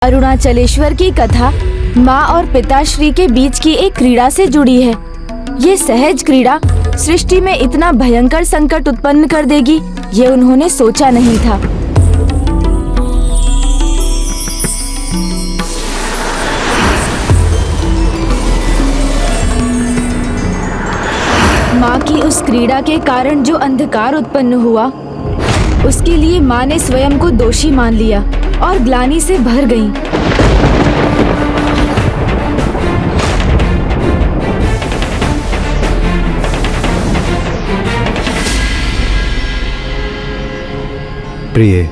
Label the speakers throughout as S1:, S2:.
S1: अरुणाचलेश्वर की कथा माँ और पिताश्री के बीच की एक क्रीड़ा से जुड़ी है। ये सहज क्रीड़ा सृष्टि में इतना भयंकर संकट उत्पन्न कर देगी, ये उन्होंने सोचा नहीं था। माँ की उस क्रीड़ा के कारण जो अंधकार उत्पन्न हुआ, उसके लिए माँ ने स्वयं को दोषी मान लिया और ग्लानि से भर गईं।
S2: प्रिय,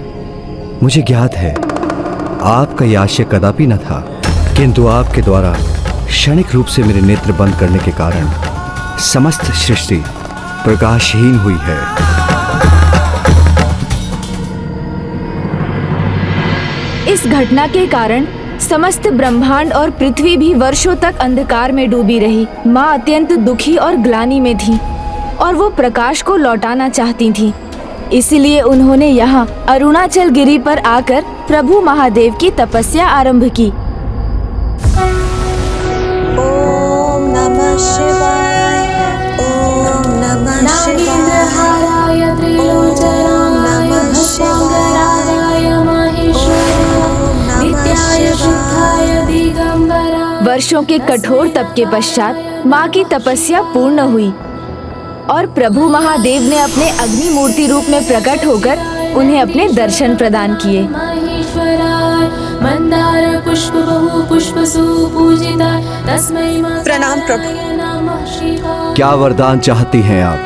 S2: मुझे ज्ञात है आपका यह आशय कदापि न था, किंतु आपके द्वारा क्षणिक रूप से मेरे नेत्र बंद करने के कारण समस्त सृष्टि प्रकाशहीन हुई है।
S1: इस घटना के कारण समस्त ब्रह्मांड और पृथ्वी भी वर्षों तक अंधकार में डूबी रही। माँ अत्यंत दुखी और ग्लानि में थी और वो प्रकाश को लौटाना चाहती थी। इसलिए उन्होंने यहाँ अरुणाचल गिरी पर आकर प्रभु महादेव की तपस्या आरंभ की।
S3: ओम नमः शिवाय, ओम नमः शिवाय, ओम नमः शिवाय, नित्याय शुद्धाय दिगंबराय।
S1: वर्षों के कठोर तप के पश्चात माँ की तपस्या पूर्ण हुई और प्रभु महादेव ने अपने अग्नि मूर्ति रूप में प्रकट होकर उन्हें अपने दर्शन प्रदान किए।
S3: प्रणाम प्रभु।
S2: क्या वरदान चाहती हैं आप?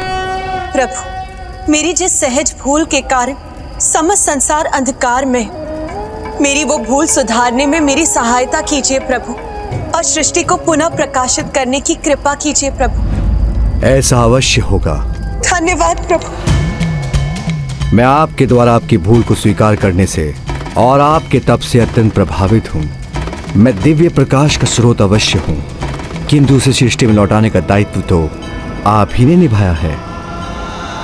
S3: प्रभु, मेरी जिस सहज भूल के कारण समस्त संसार अंधकार में, मेरी वो भूल सुधारने में मेरी सहायता कीजिए प्रभु, और सृष्टि को पुनः प्रकाशित करने की कृपा कीजिए प्रभु।
S2: ऐसा अवश्य होगा।
S3: धन्यवाद प्रभु।
S2: मैं आपके द्वारा आपकी भूल को स्वीकार करने से और आपके तप से अत्यंत प्रभावित हूँ। मैं दिव्य प्रकाश का स्रोत अवश्य हूँ, किंतु उसे सृष्टि में लौटाने का दायित्व तो आप ही ने निभाया है।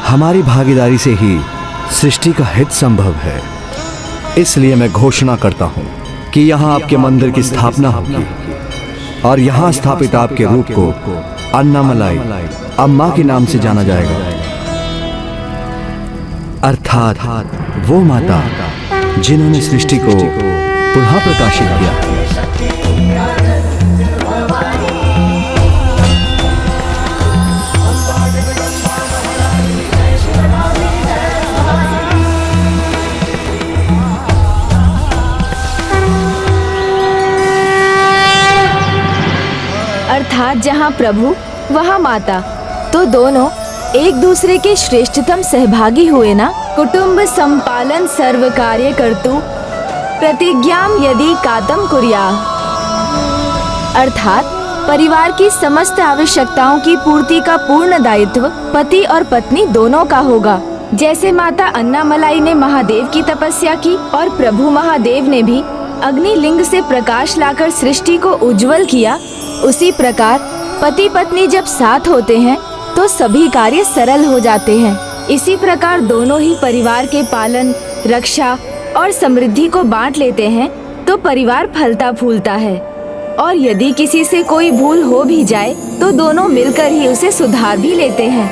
S2: हमारी भागीदारी से ही सृष्टि का हित संभव है। इसलिए मैं घोषणा करता हूँ कि यहाँ आपके मंदिर की स्थापना होगी और यहाँ स्थापित आपके रूप को अन्नामलाई अम्मा के नाम से जाना जाएगा, अर्थात वो माता जिन्होंने सृष्टि को पुनः प्रकाशित किया।
S1: अर्थात जहाँ प्रभु वहाँ माता, तो दोनों एक दूसरे के श्रेष्ठतम सहभागी हुए ना। कुटुंब संपालन सर्व कार्य कर्तु प्रतिज्ञाम यदि कातम कुर्या। अर्थात परिवार की समस्त आवश्यकताओं की पूर्ति का पूर्ण दायित्व पति और पत्नी दोनों का होगा। जैसे माता अन्नामलाई ने महादेव की तपस्या की और प्रभु महादेव ने भी अग्नि लिंग से प्रकाश लाकर सृष्टि को उज्जवल किया, उसी प्रकार पति पत्नी जब साथ होते हैं तो सभी कार्य सरल हो जाते हैं। इसी प्रकार दोनों ही परिवार के पालन, रक्षा और समृद्धि को बांट लेते हैं तो परिवार फलता फूलता है। और यदि किसी से कोई भूल हो भी जाए तो दोनों मिलकर ही उसे सुधार भी लेते हैं।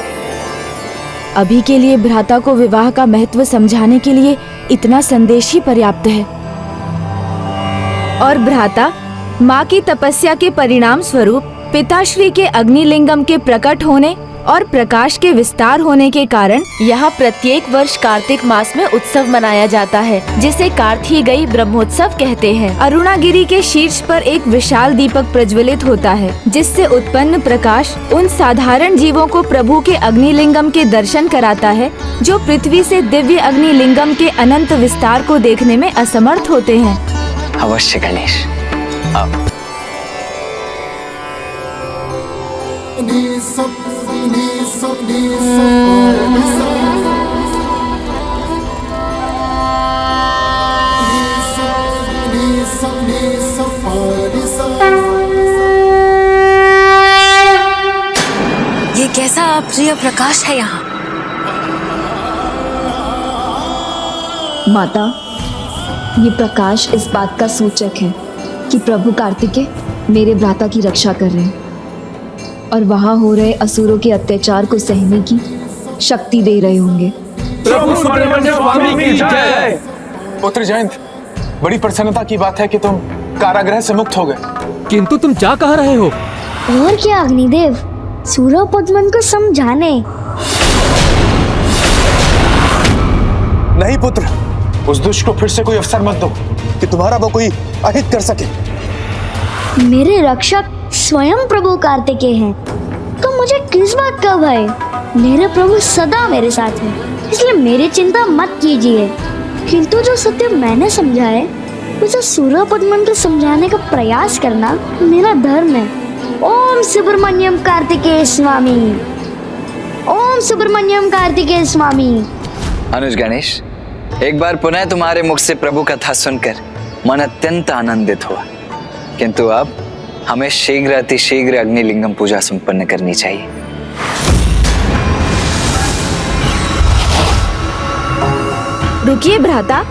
S1: अभी के लिए भ्राता को विवाह का महत्व समझाने के लिए इतना संदेश ही पर्याप्त है। और भ्राता माँ की तपस्या के परिणाम स्वरूप पिताश्री के अग्निलिंगम के प्रकट होने और प्रकाश के विस्तार होने के कारण यहाँ प्रत्येक वर्ष कार्तिक मास में उत्सव मनाया जाता है, जिसे कार्तिकेय ब्रह्मोत्सव कहते हैं। अरुणागिरी के शीर्ष पर एक विशाल दीपक प्रज्वलित होता है, जिससे उत्पन्न प्रकाश उन साधारण जीवों को प्रभु के अग्निलिंगम के दर्शन कराता है, जो पृथ्वी से दिव्य अग्निलिंगम के अनंत विस्तार को देखने में असमर्थ होते हैं।
S4: अवश्य गणेश।
S3: ये कैसा अप्रिय प्रकाश है यहाँ?
S1: माता,
S4: ये प्रकाश इस बात का सूचक है कि प्रभु कार्तिकेय मेरे भ्राता की रक्षा कर रहे हैं और वहां हो रहे असुरों के अत्याचार को सहने की शक्ति दे रहे होंगे।
S5: प्रभु सुब्रमण्य स्वामी की जय।
S6: पुत्र जयंत, बड़ी प्रसन्नता की बात है कि तुम कारागृह से मुक्त हो गए।
S5: किंतु तुम जा कहाँ रहे हो?
S7: और क्या अग्निदेव, सूरपद्मन को समझाने।
S6: नहीं पुत्र, उस दुष्ट को फिर से कोई अवसर मत दो कि तुम्हारा वो कोई अहित कर सके।
S7: मेरे रक्षक स्वयं प्रभु कार्तिकेय हैं, तो मुझे किस बात का भय? मेरे प्रभु सदा मेरे साथ हैं, इसलिए मेरी चिंता मत कीजिए। किंतु जो सत्य मैंने समझा है उसे सूरपद्मन को समझाने का प्रयास करना मेरा धर्म है। ओम सुब्रमण्यम कार्तिकेय स्वामी, ओम सुब्रमण्यम कार्तिकेय स्वामी।
S8: अनुज गणेश, एक बार पुनः तुम्हारे मुख से प्रभु कथा सुनकर मन अत्यंत आनंदित हुआ, किंतु अब हमें शीघ्र अतिशीघ्र अग्निलिंगम पूजा संपन्न करनी चाहिए।
S1: रुकिए भ्राता,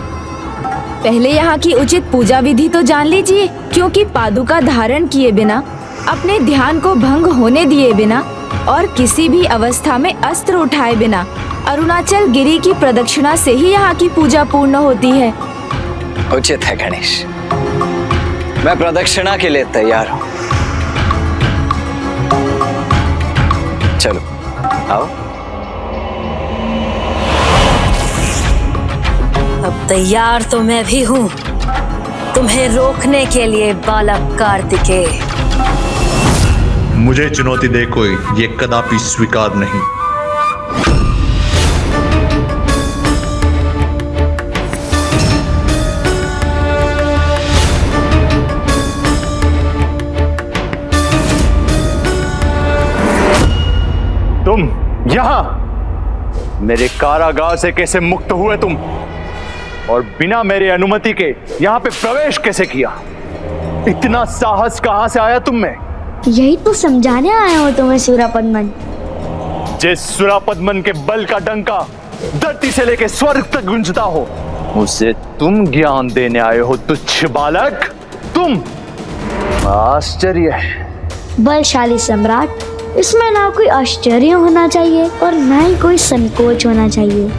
S1: पहले यहाँ की उचित पूजा विधि तो जान लीजिए, क्योंकि पादुका धारण किए बिना, अपने ध्यान को भंग होने दिए बिना और किसी भी अवस्था में अस्त्र उठाए बिना अरुणाचल गिरी की प्रदक्षिणा से ही यहाँ की पूजा पूर्ण होती है।
S8: उचित है गणेश, मैं प्रदक्षिणा के लिए तैयार हूँ। चलो आओ।
S9: अब तैयार तो मैं भी हूँ तुम्हें रोकने के लिए बालक कार्तिकेय।
S10: मुझे चुनौती दे कोई, ये कदापि स्वीकार नहीं। तुम यहां मेरे कारागार से कैसे मुक्त हुए तुम, और बिना मेरी अनुमति के यहाँ पे प्रवेश कैसे किया? इतना साहस कहां से आया तुम में?
S7: यही तो समझाने आया हूँ तुम्हें सूरपद्मन।
S10: जिस सूरपद्मन के बल का डंका धरती से लेके स्वर्ग तक गूंजता हो, उसे तुम ज्ञान देने आए हो तुच्छ बालक। तुम आश्चर्य है।
S7: बलशाली सम्राट, इसमें ना कोई आश्चर्य होना चाहिए और ना ही कोई संकोच होना चाहिए।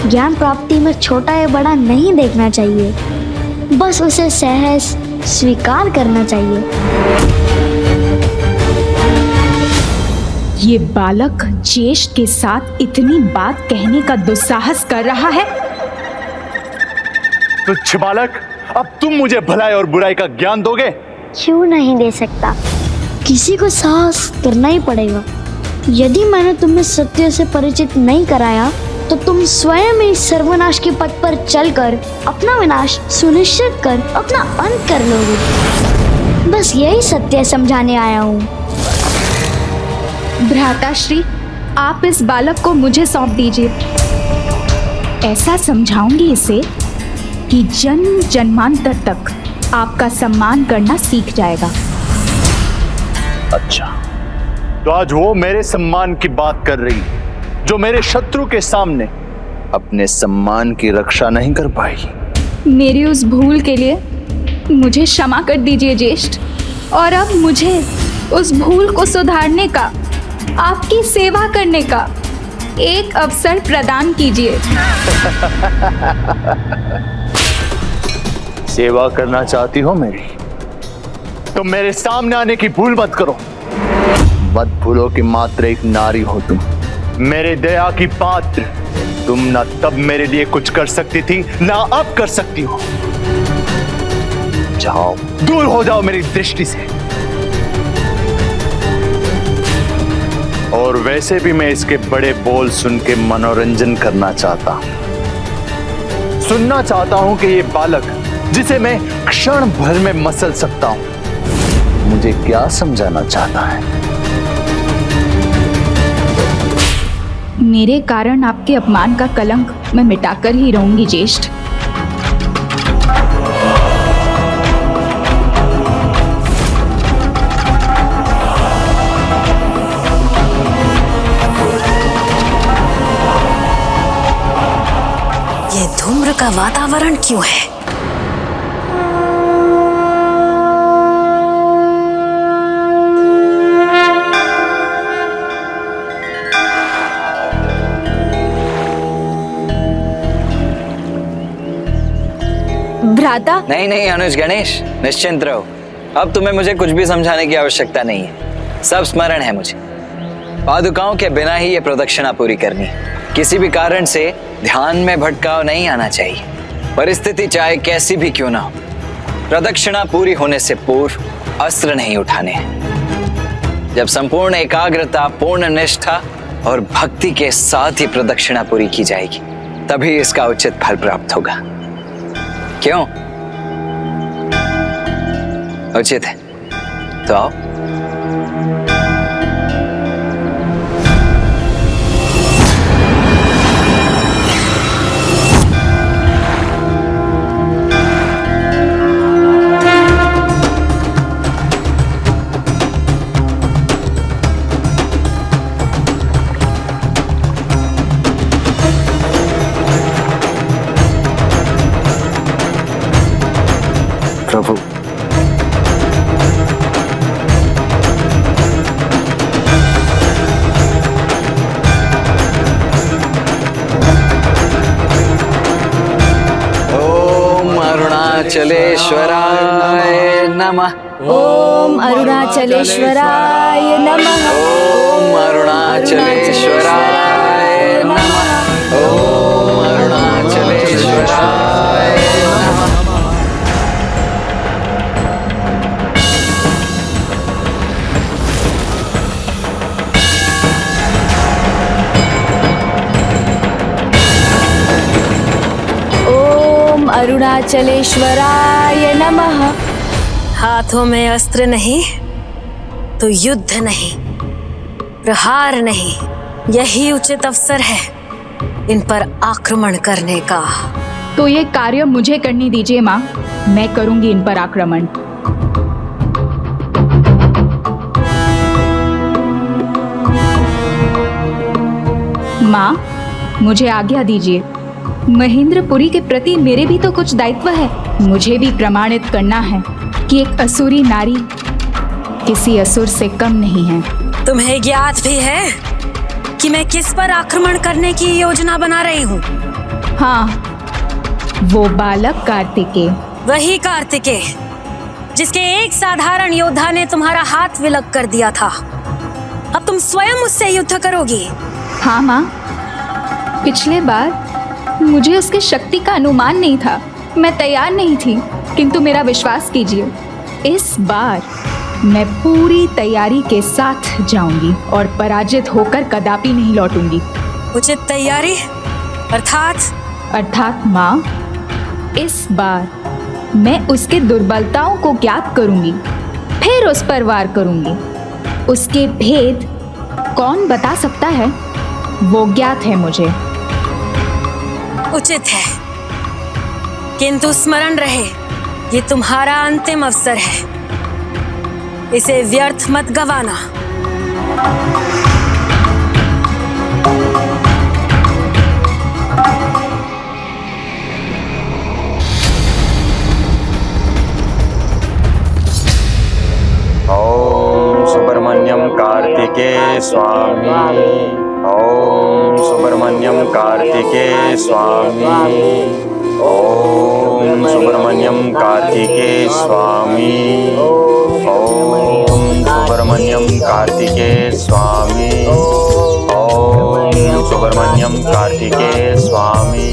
S7: ज्ञान प्राप्ति में छोटा या बड़ा नहीं देखना चाहिए, बस उसे सहज स्वीकार करना चाहिए।
S11: ये बालक ज्येष्ठ के साथ इतनी बात कहने का दुस्साहस कर रहा है।
S10: तुच्छ बालक, अब तुम मुझे भलाई और बुराई का ज्ञान दोगे?
S7: क्यों नहीं दे सकता, किसी को साहस करना ही पड़ेगा। यदि मैंने तुम्हें सत्य से परिचित नहीं कराया तो तुम स्वयं ही सर्वनाश के पथ पर चलकर अपना विनाश सुनिश्चित कर अपना अंत कर लोगे। बस यही सत्य समझाने आया हूँ।
S11: भ्राताश्री, आप इस बालक को मुझे सौंप दीजिए। ऐसा समझाऊंगी इसे कि जन्म जन्मांतर तक आपका सम्मान करना सीख जाएगा।
S10: अच्छा, तो आज वो मेरे सम्मान की बात कर रही, जो मेरे शत्रु के सामने अपने सम्मान की रक्षा नहीं कर पाई।
S11: मेरी उस भूल के लिए मुझे क्षमा कर दीजिए ज्येष्ठ, और अब मुझे उस भूल को सुधारने का, आपकी सेवा करने का एक अवसर प्रदान कीजिए।
S10: सेवा करना चाहती हो मेरी, तो मेरे सामने आने की भूल मत करो। मत भूलो कि मात्र एक नारी हो तुम, मेरे दया की पात्र। तुम ना तब मेरे लिए कुछ कर सकती थी, ना अब कर सकती हो। जाओ, दूर हो जाओ मेरी दृष्टि से। और वैसे भी मैं इसके बड़े बोल सुन के मनोरंजन करना चाहता हूं। सुनना चाहता हूं कि ये बालक, जिसे मैं क्षण भर में मसल सकता हूं, मुझे क्या समझाना चाहता है।
S11: मेरे कारण आपके अपमान का कलंक मैं मिटाकर ही रहूंगी ज्येष्ठ।
S9: ये धूम्र का वातावरण क्यों है?
S1: माता।
S8: नहीं नहीं अनुज गणेश, निश्चिंत रहो। अब तुम्हें मुझे कुछ भी समझाने की आवश्यकता नहीं है, सब स्मरण है मुझे। पादुकाओं के बिना ही ये प्रदक्षिणा पूरी करनी है। किसी भी कारण से ध्यान में भटकाव नहीं आना चाहिए। परिस्थिति चाहे कैसी भी क्यों ना हो, प्रदक्षिणा पूरी होने से पूर्व अस्त्र नहीं उठाने हैं। जब संपूर्ण एकाग्रता, पूर्ण निष्ठा और भक्ति के साथ ही प्रदक्षिणा पूरी की जाएगी, तभी इसका उचित फल प्राप्त होगा। क्यों? उचित है तो आओ। प्रभु, ओम अरुणाचलेश्वराय नमः।
S1: ओम अरुणाचलेश्वराय नमः।
S8: ओम अरुणाचलेश्वराय नमः। ओम अरुणाचलेश्वराय नमः।
S1: ओम अरुणाचलेश्वराय नमः।
S9: हाथों में अस्त्र नहीं तो युद्ध नहीं, प्रहार नहीं, यही उचित अवसर है इन पर आक्रमण करने का।
S11: तो ये कार्य मुझे करनी दीजिए माँ, मैं करूंगी इन पर आक्रमण। माँ, मुझे आज्ञा दीजिए। महेंद्रपुरी के प्रति मेरे भी तो कुछ दायित्व है। मुझे भी प्रमाणित करना है कि एक असुरी नारी किसी असुर से कम नहीं है।
S9: तुम्हें ज्ञात भी है कि मैं किस पर आक्रमण करने की योजना बना रही हूँ?
S11: हाँ, वो बालक कार्तिकेय।
S9: वही कार्तिकेय जिसके एक साधारण योद्धा ने तुम्हारा हाथ विलग कर दिया था। अब तुम स्वयं उससे युद्ध करोगी?
S11: हाँ माँ, पिछले बार मुझे उसकी शक्ति का अनुमान नहीं था, मैं तैयार नहीं थी, किंतु मेरा विश्वास कीजिए, इस बार मैं पूरी तैयारी के साथ जाऊंगी और पराजित होकर कदापि नहीं लौटूंगी।
S9: उचित तैयारी
S11: अर्थात माँ, इस बार मैं उसके दुर्बलताओं को ज्ञात करूंगी, फिर उस पर वार करूंगी। उसके भेद कौन बता सकता है, वो ज्ञात है मुझे।
S9: उचित है, किंतु स्मरण रहे ये तुम्हारा अंतिम अवसर है, इसे व्यर्थ मत गवाना।
S12: ओम सुब्रमण्यम कार्तिकेय स्वामी। ओम सुब्रमण्यम कार्तिकेय स्वामी। ओम सुब्रमण्यम कार्तिकेय स्वामी। ओम सुब्रमण्यम कार्तिकेय स्वामी। ओम सुब्रमण्यम कार्तिकेय स्वामी।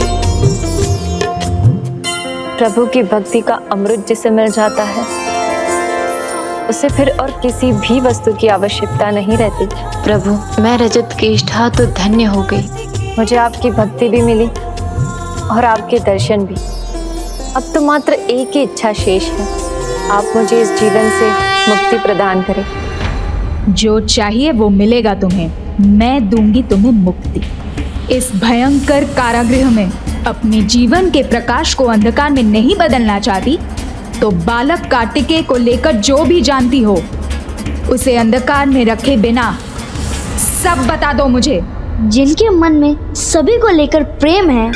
S4: प्रभु की भक्ति का अमृत जिसे मिल जाता है, उसे फिर और किसी भी वस्तु की आवश्यकता नहीं रहती। प्रभु, मैं रजत केष्ठा तो धन्य हो गई। मुझे आपकी भक्ति भी मिली और आपके दर्शन भी। अब तो मात्र एक ही इच्छा शेष है, आप मुझे इस जीवन से मुक्ति प्रदान करें।
S11: जो चाहिए वो मिलेगा तुम्हें, मैं दूंगी तुम्हें मुक्ति। इस भयंकर कारागृह में अपने जीवन के प्रकाश को अंधकार में नहीं बदलना चाहती तो बालक कार्तिकेय को लेकर जो भी जानती हो उसे अंधकार में रखे बिना सब बता दो मुझे।
S7: जिनके मन में सभी को लेकर प्रेम है,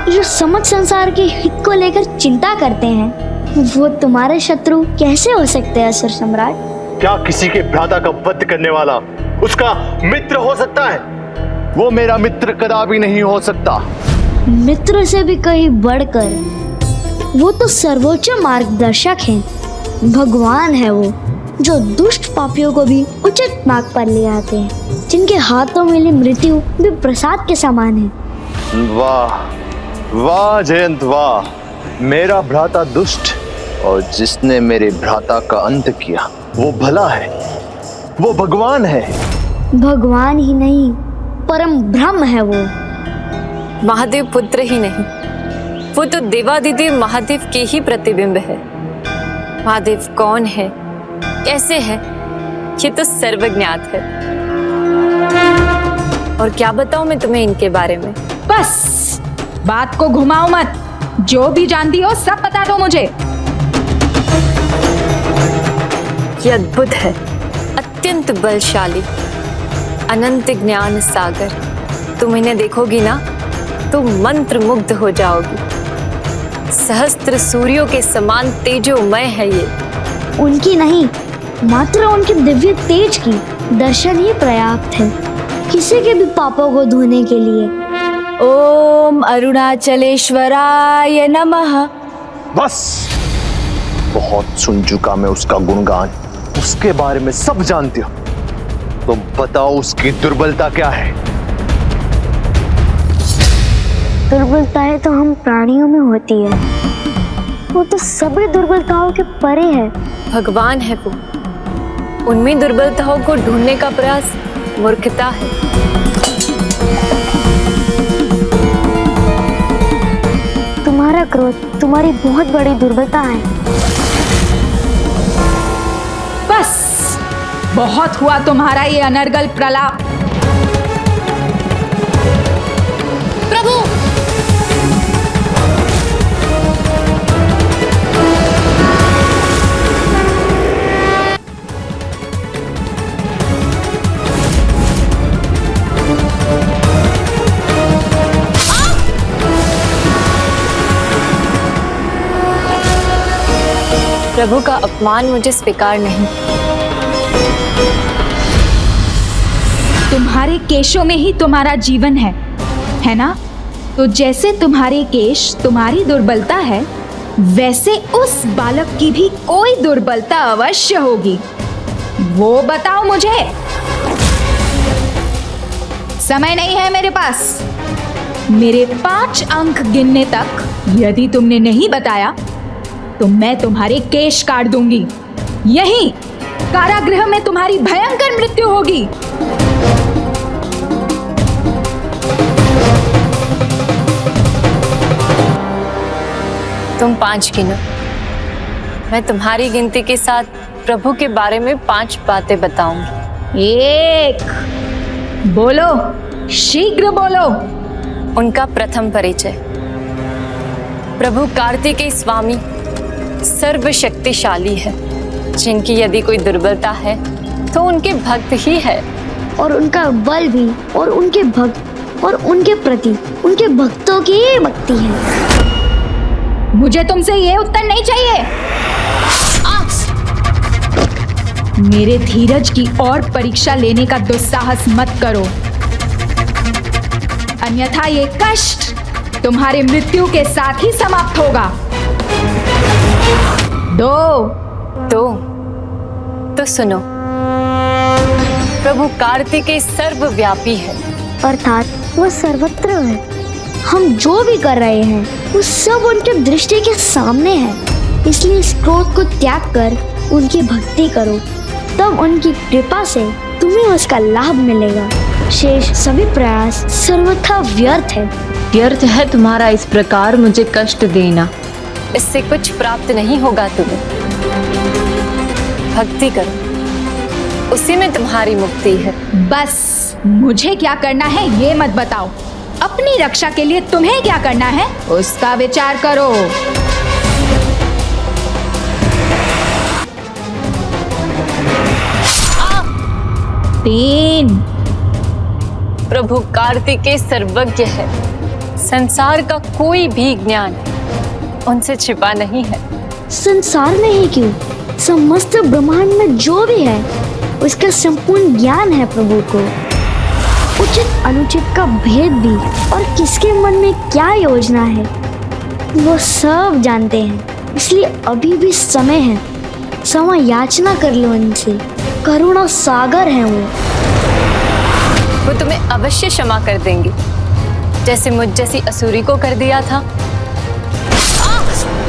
S7: जो समस्त संसार के हित को लेकर चिंता करते हैं, वो तुम्हारे शत्रु कैसे हो सकते हैं असुर सम्राट?
S10: क्या किसी के भ्राता का वध करने वाला उसका मित्र हो सकता है? वो मेरा मित्र कदापि नहीं हो सकता।
S7: मित्र से भी कहीं बढ़कर वो तो सर्वोच्च मार्गदर्शक हैं। भगवान है वो, जो दुष्ट पापियों को भी उचित मार्ग पर ले आते हैं, जिनके हाथों मिली मृत्यु भी प्रसाद के समान है।
S10: वाह वाह जयंत वाह। मेरा भ्राता दुष्ट, और जिसने मेरे भ्राता का अंत किया वो भला है, वो भगवान है।
S7: भगवान ही नहीं, परम ब्रह्म है वो।
S9: महादेव पुत्र ही नहीं, वो तो देवादिदेव महादेव के ही प्रतिबिंब है। महादेव कौन है, कैसे है, ये तो सर्वज्ञात है। और क्या बताऊं मैं तुम्हें इनके बारे में।
S11: बस बात को घुमाओ मत, जो भी जानती हो सब बता दो मुझे।
S9: ये अद्भुत है, अत्यंत बलशाली, अनंत ज्ञान सागर। तुम इन्हें देखोगी ना तो मंत्र मुग्ध हो जाओगी। सहस्त्र सूर्यों के समान तेजोमय है ये।
S7: उनकी नहीं, मात्र उनके दिव्य तेज की दर्शन ही पर्याप्त है किसी के भी पापों को धोने के लिए।
S1: ओम अरुणाचलेश्वराय नमः।
S10: बस बहुत सुन चुका मैं उसका गुणगान, उसके बारे में सब जानती हो। तुम बताओ उसकी दुर्बलता क्या है?
S7: दुर्बलताएं तो हम प्राणियों में होती है, वो तो सभी दुर्बलताओं के परे है।
S9: भगवान है वो, उनमें दुर्बलताओं को ढूंढने का प्रयास मूर्खता है।
S7: तुम्हारा क्रोध तुम्हारी बहुत बड़ी दुर्बलता है।
S11: बस बहुत हुआ तुम्हारा ये अनर्गल प्रलाप।
S9: प्रभु, प्रभु का अपमान मुझे स्वीकार नहीं।
S11: तुम्हारे केशों में ही तुम्हारा जीवन है ना? तो जैसे तुम्हारे केश तुम्हारी दुर्बलता है, वैसे उस बालक की भी कोई दुर्बलता अवश्य होगी। वो बताओ मुझे। समय नहीं है मेरे पास। मेरे 5 अंक गिनने तक यदि तुमने नहीं बताया तो मैं तुम्हारे केश काट दूंगी। यहीं कारागृह में तुम्हारी भयंकर मृत्यु होगी।
S9: तुम 5 गिनो, मैं तुम्हारी गिनती के साथ प्रभु के बारे में 5 बातें बताऊंगी।
S11: 1, बोलो, शीघ्र बोलो।
S9: उनका प्रथम परिचय। प्रभु कार्तिकेय स्वामी सर्वशक्तिशाली है, जिनकी यदि कोई दुर्बलता है तो उनके भक्त ही है।
S7: और उनका बल भी, और उनके भक्त और उनके प्रति उनके भक्तों की भक्ति है।
S11: मुझे तुमसे ये उत्तर नहीं चाहिए। मेरे धीरज की और परीक्षा लेने का दुस्साहस मत करो, अन्यथा ये कष्ट तुम्हारी मृत्यु के साथ ही समाप्त होगा। 2
S9: तो सुनो। प्रभु कार्तिकेय सर्वव्यापी है,
S7: अर्थात वो सर्वत्र है। हम जो भी कर रहे हैं वो सब उनकी दृष्टि के सामने है। इसलिए इस क्रोध को त्याग कर उनकी भक्ति करो, तब उनकी कृपा से तुम्हें उसका लाभ मिलेगा। शेष सभी प्रयास सर्वथा व्यर्थ है।
S9: व्यर्थ है तुम्हारा इस प्रकार मुझे कष्ट देना। इससे कुछ प्राप्त नहीं होगा तुम्हें। भक्ति करो, उसी में तुम्हारी मुक्ति है।
S11: बस मुझे क्या करना है ये मत बताओ। अपनी रक्षा के लिए तुम्हें क्या करना है उसका विचार करो। 3
S9: प्रभु कार्तिकेय सर्वज्ञ है। संसार का कोई भी ज्ञान उनसे छिपा नहीं है।
S7: संसार में ही क्यों, समस्त ब्रह्मांड में जो भी है उसका संपूर्ण ज्ञान है प्रभु को। उचित अनुचित का भेद भी, और किसके मन में क्या योजना है वो सब जानते हैं, इसलिए अभी भी समय है। क्षमा याचना कर लो उनसे, करुणा सागर है
S9: वो तुम्हें अवश्य क्षमा कर देंगे, जैसे मुझ जैसी असुरी को कर दिया था।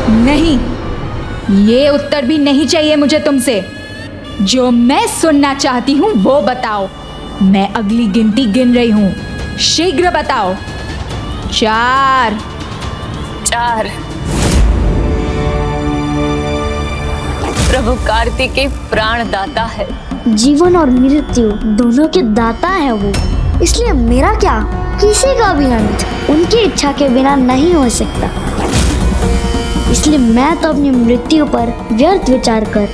S11: नहीं, ये उत्तर भी नहीं चाहिए मुझे तुमसे। जो मैं सुनना चाहती हूँ वो बताओ। मैं अगली गिनती गिन रही हूँ, शीघ्र बताओ। 4।
S9: प्रभु कार्तिकेय प्राणदाता है।
S7: जीवन और मृत्यु दोनों के दाता है वो, इसलिए मेरा क्या, किसी का भी अंत उनकी इच्छा के बिना नहीं हो सकता। इसलिए मैं तो अपनी मृत्यु पर व्यर्थ विचार कर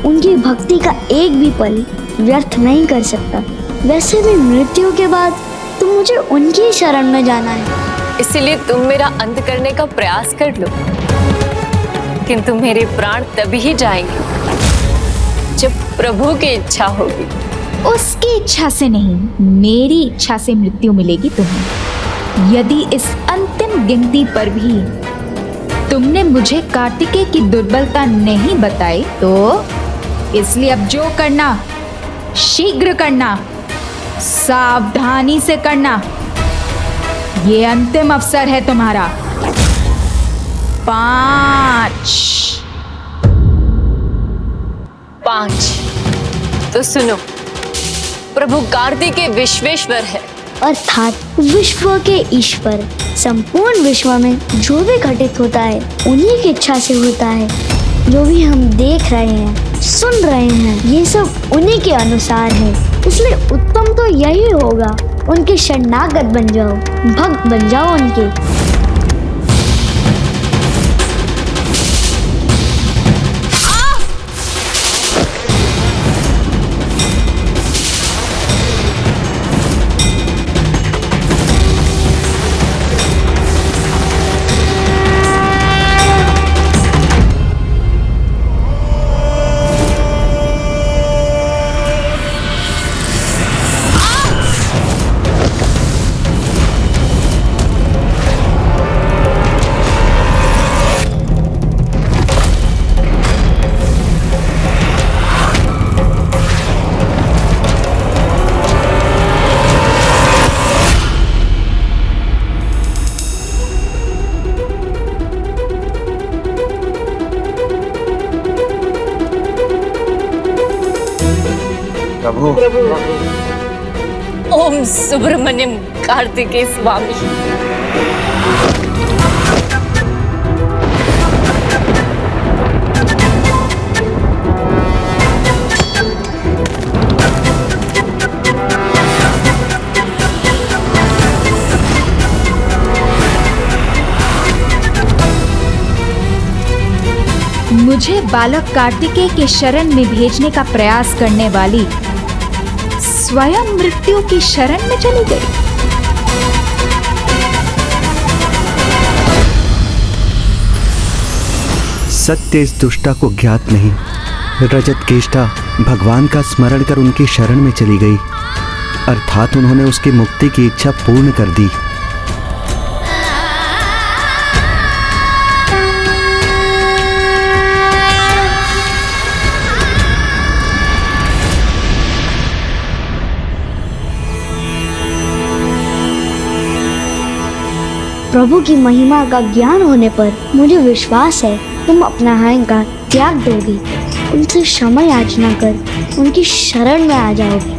S7: उनकी भक्ति का एक भी पल व्यर्थ नहीं कर सकता। वैसे भी मृत्यु के बाद तो मुझे उनकी शरण में जाना है।
S9: इसलिए तुम मेरा अंत करने का प्रयास कर लो, किंतु मेरे प्राण तभी ही जाएंगे जब प्रभु की इच्छा होगी।
S11: उसकी इच्छा से नहीं, मेरी इच्छा से मृत्यु मिलेगी तुम्हें। यदि इस अंतिम गिनती पर भी तुमने मुझे कार्तिकेय की दुर्बलता नहीं बताई तो इसलिए अब जो करना शीघ्र करना, सावधानी से करना। ये अंतिम अवसर है तुम्हारा।
S9: 5। तो सुनो, प्रभु कार्तिकेय विश्वेश्वर है,
S7: अर्थात विश्व के ईश्वर। संपूर्ण विश्व में जो भी घटित होता है उन्हीं की इच्छा से होता है। जो भी हम देख रहे हैं, सुन रहे हैं, ये सब उन्हीं के अनुसार है। इसलिए उत्तम तो यही होगा, उनके शरणागत बन जाओ, भक्त बन जाओ उनके।
S9: ओम सुब्रमण्यम कार्तिकेय स्वामी।
S11: मुझे बालक कार्तिकेय के शरण में भेजने का प्रयास करने वाली स्वयं मृत्यु की शरण में चली गई।
S2: सत्य इस दुष्टा को ज्ञात नहीं। रजत केष्टा भगवान का स्मरण कर उनकी शरण में चली गई, अर्थात उन्होंने उसकी मुक्ति की इच्छा पूर्ण कर दी।
S7: प्रभु की महिमा का ज्ञान होने पर मुझे विश्वास है तुम अपना अहंकार त्याग दोगे, उनसे क्षमा याचना कर उनकी शरण में आ जाओगे।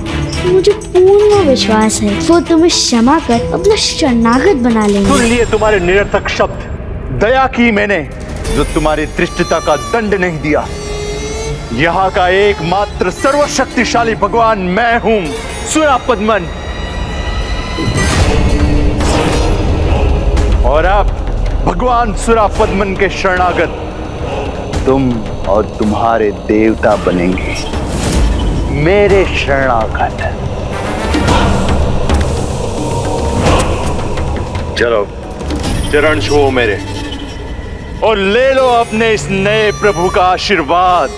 S7: मुझे पूर्ण विश्वास है वो तुम्हें क्षमा कर अपना शरणागत बना लेंगे।
S10: सुन लिए तुम्हारे निरर्थक शब्द। दया की मैंने जो तुम्हारी दृष्टता का दंड नहीं दिया। यहाँ का एकमात्र सर्वशक्तिशाली भगवान मैं हूँ, सुरापद्मन। और अब भगवान सुरापद्मन के शरणागत तुम और तुम्हारे देवता बनेंगे, मेरे शरणागत। चलो चरण छुओ मेरे और ले लो अपने इस नए प्रभु का आशीर्वाद,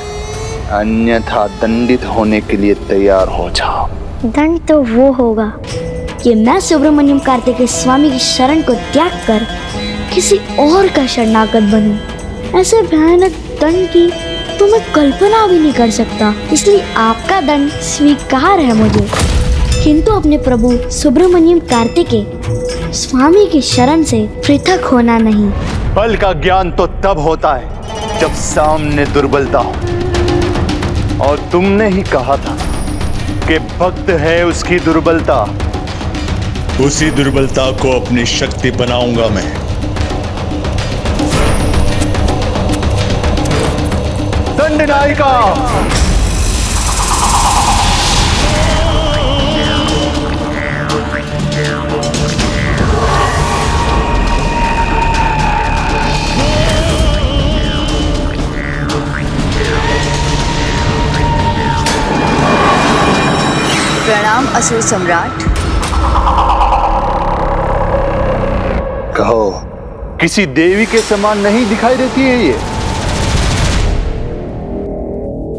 S10: अन्यथा दंडित होने के लिए तैयार हो जाओ।
S7: दंड तो वो होगा कि मैं सुब्रमण्यम कार्तिकेय स्वामी की शरण को त्याग कर किसी और का शरणागत बनूं। ऐसे भयानक दंड की तो मैं कल्पना भी नहीं कर सकता, इसलिए आपका दंड स्वीकार है मुझे। किंतु अपने प्रभु सुब्रमण्यम कार्तिकेय स्वामी की शरण से पृथक होना नहीं।
S10: बल का ज्ञान तो तब होता है जब सामने दुर्बलता हो, और तुमने ही कहा था कि भक्त है उसकी दुर्बलता।
S13: उसी दुर्बलता को अपनी शक्ति बनाऊंगा मैं।
S10: दंडनायिका!
S14: प्रणाम असुर सम्राट।
S10: कहो, किसी देवी के समान नहीं दिखाई देती है ये?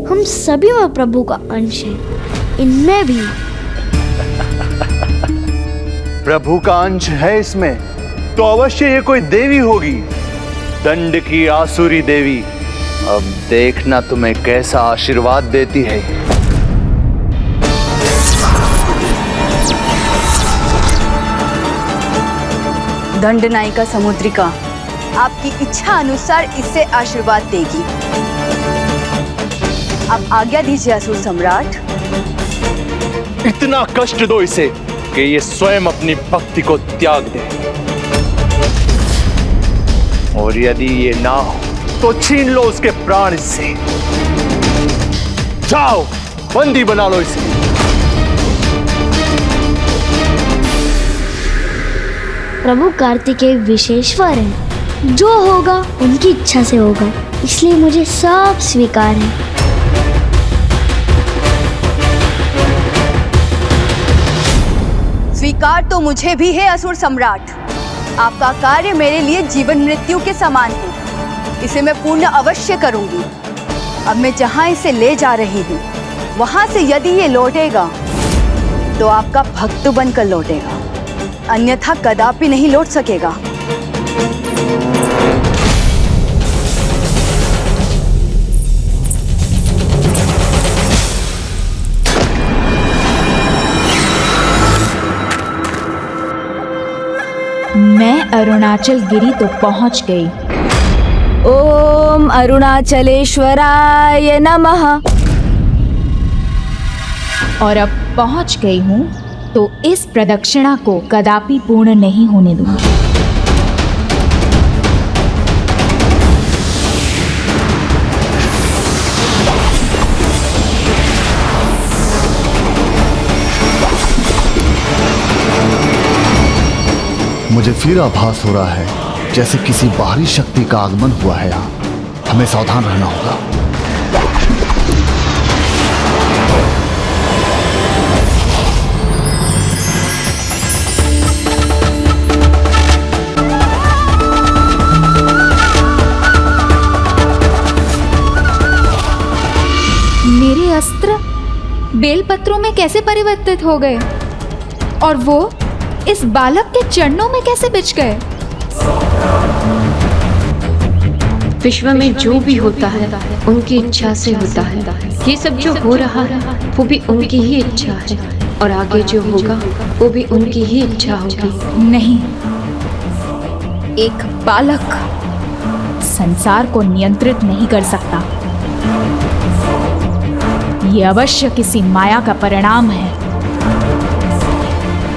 S7: हम सभी में प्रभु का अंश है, इनमें भी।
S10: प्रभु का अंश है इसमें, तो अवश्य ये कोई देवी होगी, दंड की आसुरी देवी। अब देखना तुम्हें कैसा आशीर्वाद देती है।
S14: दंडनायिका समुद्रिका आपकी इच्छा अनुसार इससे आशीर्वाद देगी। आप आज्ञा दीजिए असुर सम्राट।
S10: इतना कष्ट दो इसे कि ये स्वयं अपनी भक्ति को त्याग दे, और यदि ये ना हो तो छीन लो उसके प्राण से। जाओ, बंदी बना लो इसे।
S7: प्रभु कार्तिकेय विशेश्वर हैं, जो होगा उनकी इच्छा से होगा, इसलिए मुझे सब स्वीकार है।
S14: स्वीकार तो मुझे भी है असुर सम्राट। आपका कार्य मेरे लिए जीवन मृत्यु के समान है, इसे मैं पूर्ण अवश्य करूंगी। अब मैं जहां इसे ले जा रही हूँ, वहां से यदि ये लौटेगा तो आपका भक्त बनकर लौटेगा, अन्यथा कदापि नहीं लौट सकेगा।
S11: मैं अरुणाचल गिरी तो पहुंच गई।
S1: ओम अरुणाचलेश्वराय नमः।
S11: और अब पहुंच गई हूँ तो इस प्रदक्षिणा को कदापि पूर्ण नहीं होने दूंगी।
S15: मुझे फिर आभास हो रहा है जैसे किसी बाहरी शक्ति का आगमन हुआ है यहाँ। हमें सावधान रहना होगा।
S11: मेरे अस्त्र बेलपत्रों में कैसे परिवर्तित हो गए, और वो इस बालक के चरणों में कैसे बिछ गए?
S16: विश्व में जो भी होता है उनकी इच्छा से होता है। ये सब जो हो रहा है वो भी उनकी ही इच्छा है, और आगे जो होगा वो भी उनकी ही इच्छा होगी।
S11: नहीं, एक बालक संसार को नियंत्रित नहीं कर सकता। ये अवश्य किसी माया का परिणाम है।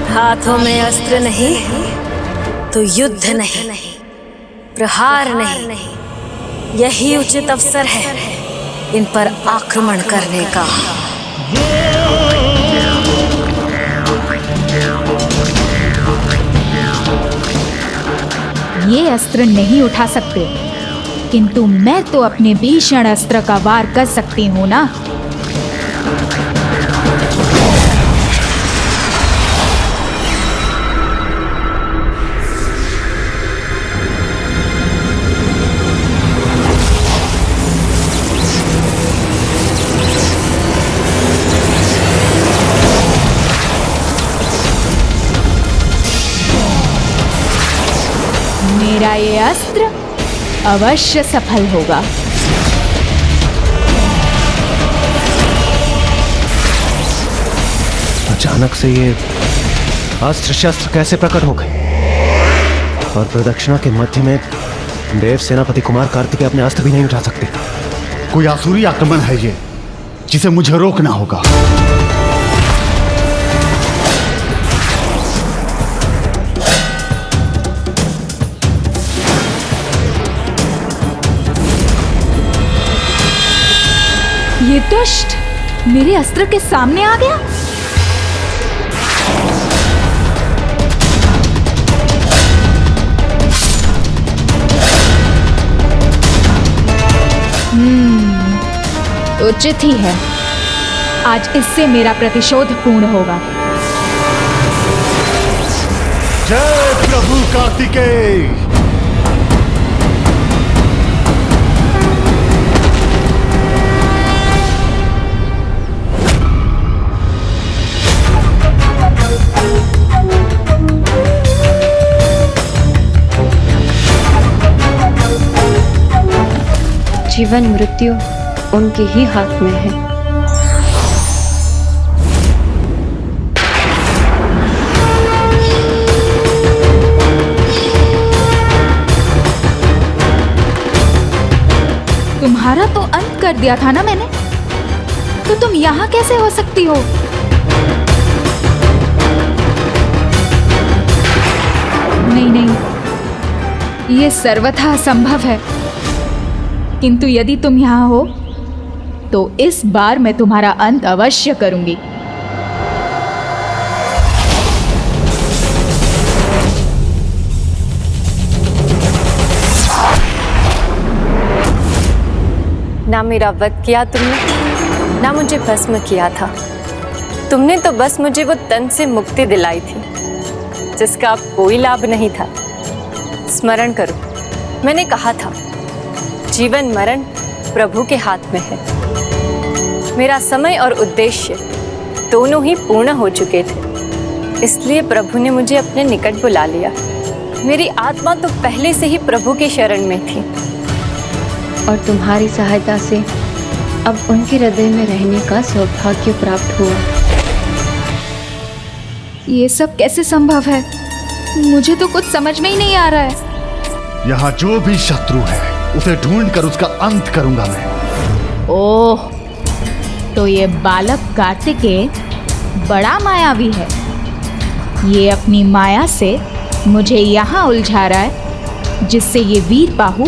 S9: हाथों में अस्त्र नहीं तो युद्ध नहीं, प्रहार नहीं, यही उचित अवसर है इन पर आक्रमण करने का।
S11: ये अस्त्र नहीं उठा सकते, किंतु मैं तो अपने भीषण अस्त्र का वार कर सकती हूँ ना। मेरा ये अस्त्र अवश्य सफल होगा।
S5: अचानक से ये अस्त्र शस्त्र कैसे प्रकट हो गए और प्रदक्षिणा के मध्य में देव सेनापति कुमार कार्तिकेय अपने अस्त्र भी नहीं उठा सकते।
S15: कोई आसुरी आक्रमण है ये जिसे मुझे रोकना होगा।
S11: ये दुष्ट मेरे अस्त्र के सामने आ गया। उचित ही है, आज इससे मेरा प्रतिशोध पूर्ण होगा।
S15: जय प्रभु कार्तिकेय।
S16: जीवन मृत्यु उनके ही हाथ में है।
S11: तुम्हारा तो अंत कर दिया था ना मैंने, तो तुम यहाँ कैसे हो सकती हो? नहीं नहीं, ये सर्वथा असंभव है। किंतु यदि तुम यहाँ हो तो इस बार मैं तुम्हारा अंत अवश्य करूंगी।
S17: ना मेरा वध किया तुमने, ना मुझे भस्म किया था। तुमने तो बस मुझे वो तन से मुक्ति दिलाई थी जिसका अब कोई लाभ नहीं था। स्मरण करो, मैंने कहा था जीवन मरण प्रभु के हाथ में है। मेरा समय और उद्देश्य दोनों ही पूर्ण हो चुके थे, इसलिए प्रभु ने मुझे अपने निकट बुला लिया। मेरी आत्मा तो पहले से ही प्रभु की शरण में थी
S16: और तुम्हारी सहायता से अब उनके हृदय में रहने का सौभाग्य प्राप्त हुआ।
S11: ये सब कैसे संभव है? मुझे तो कुछ समझ में ही नहीं आ रहा है।
S15: यहाँ जो भी शत्रु है उसे ढूंढकर उसका अंत करूंगा मैं।
S11: ओह, तो ये बालक कार्तिकेय बड़ा मायावी है। ये अपनी माया से मुझे यहाँ उलझा रहा है जिससे ये वीर बाहु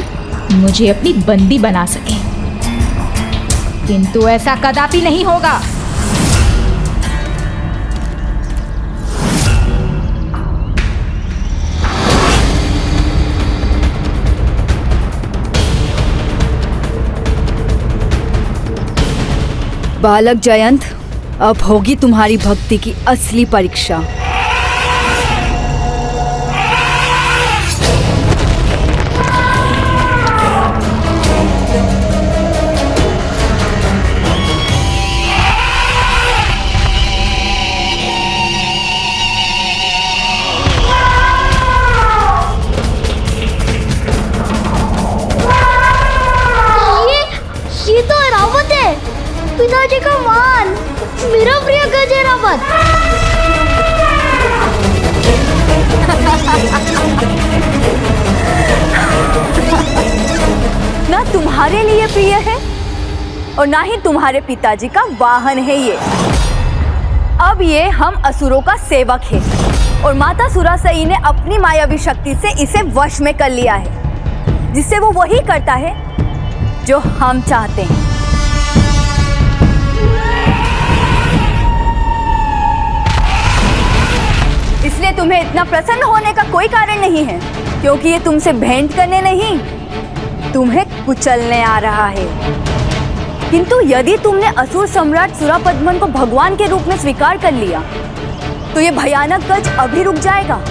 S11: मुझे अपनी बंदी बना सके। किंतु ऐसा कदापि नहीं होगा।
S14: बालक जयंत, अब होगी तुम्हारी भक्ति की असली परीक्षा।
S7: ये तो रावत है, पिताजी का मान, मेरा प्रिय गजे रावत।
S14: ना तुम्हारे लिए प्रिय है और ना ही तुम्हारे पिताजी का वाहन है ये। अब ये हम असुरों का सेवक है और माता सुरासई ने अपनी मायावी शक्ति से इसे वश में कर लिया है, जिससे वो वही करता है जो हम चाहते हैं। इसलिए तुम्हें इतना प्रसन्न होने का कोई कारण नहीं है, क्योंकि ये तुमसे भेंट करने नहीं, तुम्हें कुचलने आ रहा है। किंतु यदि तुमने असुर सम्राट सुरापद्मन को भगवान के रूप में स्वीकार कर लिया, तो ये भयानक गज अभी रुक जाएगा।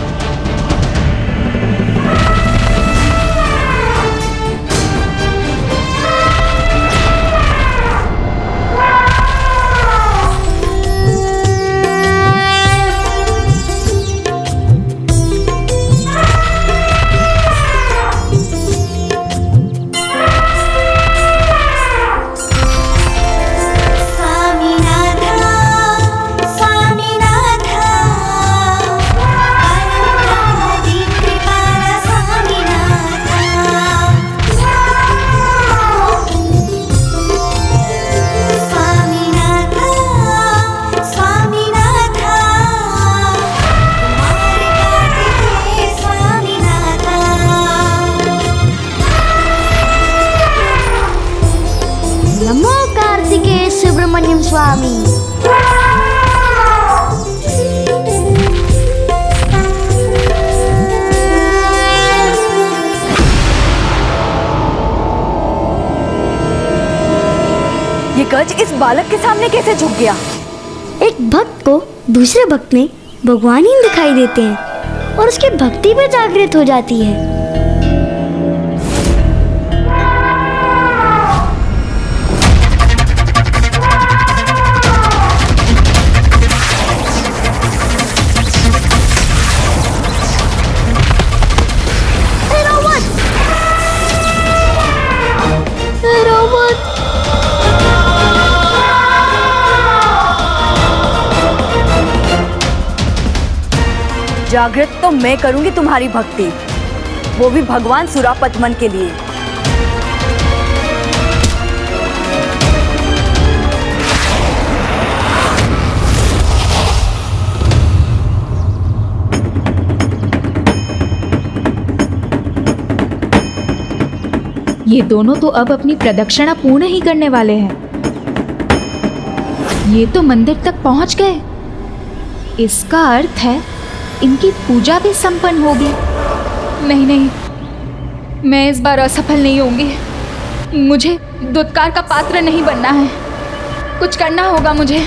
S7: स्वामी।
S14: ये गज इस बालक के सामने कैसे झुक गया?
S7: एक भक्त को दूसरे भक्त में भगवान ही दिखाई देते हैं और उसकी भक्ति भी जागृत हो जाती है।
S14: जागृत तो मैं करूंगी तुम्हारी भक्ति, वो भी भगवान सुरापतमन के लिए।
S11: ये दोनों तो अब अपनी प्रदक्षिणा पूर्ण ही करने वाले हैं। ये तो मंदिर तक पहुंच गए। इसका अर्थ है इनकी पूजा भी संपन्न होगी। नहीं नहीं, मैं इस बार असफल नहीं होंगी। मुझे दुत्कार का पात्र नहीं बनना है। कुछ करना होगा मुझे।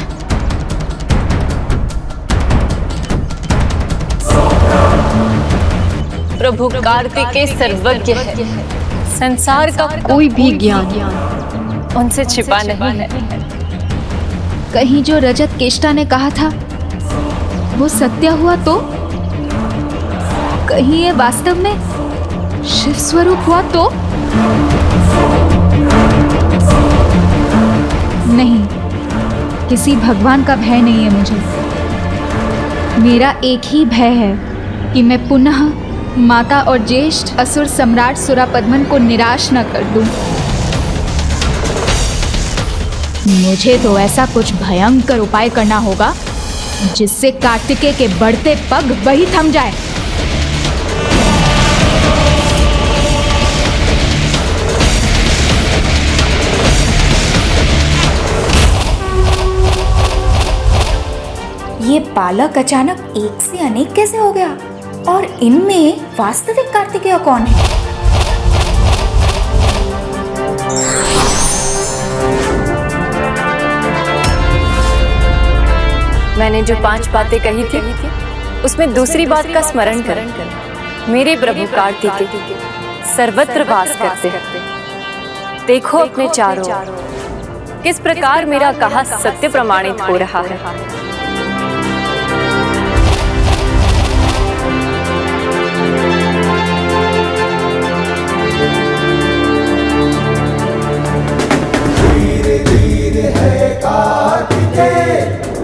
S17: प्रभु कार्तिकेय सर्वज्ञ है। संसार का कोई भी ज्ञान उनसे छिपा नहीं है।
S11: कहीं जो रजत केष्टा ने कहा था वो सत्य हुआ तो? कहीं ये वास्तव में शिव स्वरूप हुआ तो? नहीं, किसी भगवान का भय नहीं है मुझे। मेरा एक ही भय है कि मैं पुनः माता और ज्येष्ठ असुर सम्राट सुरापद्मन को निराश न कर दूं। मुझे तो ऐसा कुछ भयंकर उपाय करना होगा जिससे कार्तिकेय के बढ़ते पग वही थम जाए।
S18: ये बालक अचानक एक से अनेक कैसे हो गया? और इनमें वास्तविक कार्तिकेय कौन है?
S17: मैंने जो 5 बातें कही थी उसमें दूसरी बात का स्मरण कर। मेरे प्रभु कार्तिकेय सर्वत्र वास करते हैं। देखो अपने चारों किस प्रकार मेरा कहा सत्य प्रमाणित हो रहा है।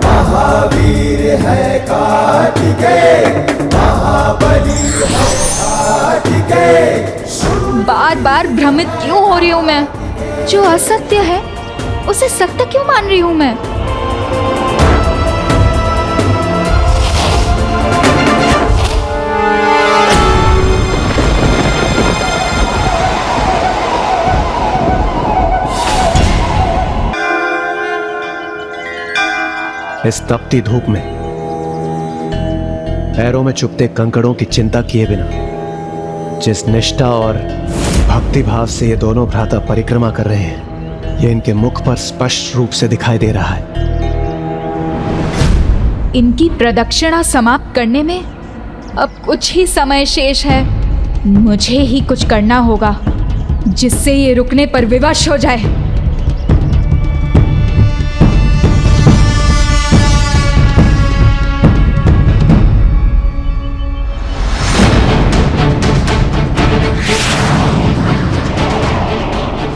S19: महावीर है कार्तिकेय, महाबली है कार्तिकेय।
S11: बार बार भ्रमित क्यों हो रही हूँ मैं? जो असत्य है उसे सत्य क्यों मान रही हूँ मैं?
S5: इस तपती धूप में पैरों में चुभते कंकड़ों की चिंता किए बिना जिस निष्ठा और भक्ति भाव से ये दोनों भ्राता परिक्रमा कर रहे हैं, ये इनके मुख पर स्पष्ट रूप से दिखाई दे रहा है।
S11: इनकी प्रदक्षिणा समाप्त करने में अब कुछ ही समय शेष है। मुझे ही कुछ करना होगा जिससे ये रुकने पर विवश हो जाए।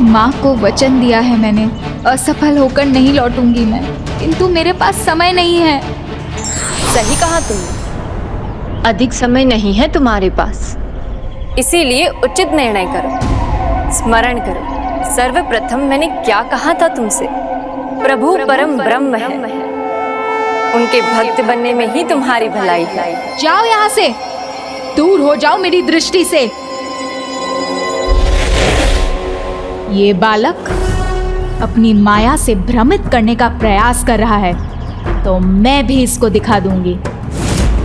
S11: माँ को वचन दिया है मैंने, असफल होकर नहीं लौटूंगी मैं, किंतु मेरे पास समय नहीं है।
S17: सही कहा तुमने,
S16: अधिक समय नहीं है तुम्हारे पास,
S17: इसीलिए उचित निर्णय करो। स्मरण करो सर्वप्रथम मैंने क्या कहा था तुमसे। प्रभु परम ब्रह्म है, उनके भक्त बनने में ही तुम्हारी भलाई है।
S11: जाओ यहाँ से, दूर हो जाओ मेरी दृष्टि से। ये बालक अपनी माया से भ्रमित करने का प्रयास कर रहा है, तो मैं भी इसको दिखा दूंगी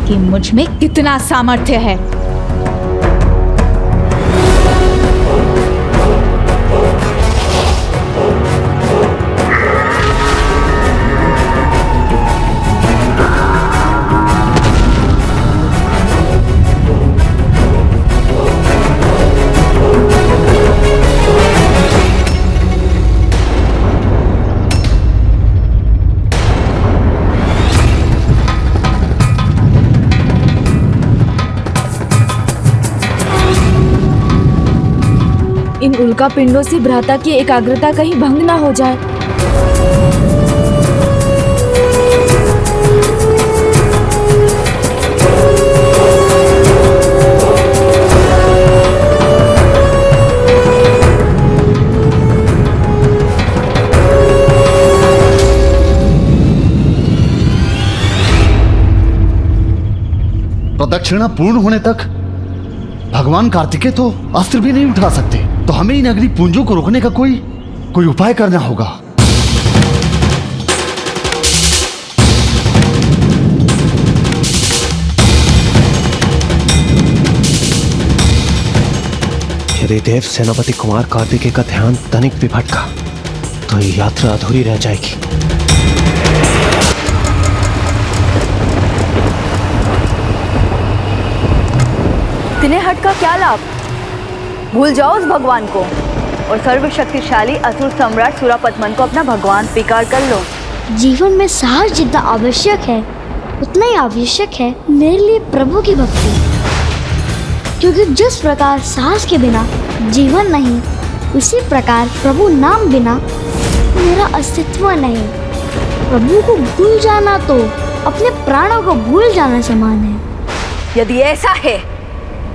S11: कि मुझ में कितना सामर्थ्य है।
S1: इन उल्का पिंडों से भ्राता की एकाग्रता कहीं भंग ना हो जाए।
S15: प्रदक्षिणा पूर्ण होने तक भगवान कार्तिकेय तो अस्त्र भी नहीं उठा सकते, तो हमें इन अग्नि पुंजों को रोकने का कोई उपाय करना होगा।
S5: यदि देव सेनापति कुमार कार्तिकेय का ध्यान तनिक भी भटका तो ये यात्रा अधूरी रह जाएगी।
S14: तिन्हें हट का क्या लाभ? भूल जाओ उस भगवान को और सर्वशक्तिशाली असुर सम्राट सुरापतमन को अपना भगवान स्वीकार कर लो।
S7: जीवन में साहस जितना आवश्यक है उतना ही आवश्यक है मेरे लिए प्रभु की भक्ति, क्योंकि जिस प्रकार साहस के बिना जीवन नहीं, उसी प्रकार प्रभु नाम बिना मेरा अस्तित्व नहीं। प्रभु को भूल जाना तो अपने प्राणों को भूल जाना समान है।
S14: यदि ऐसा है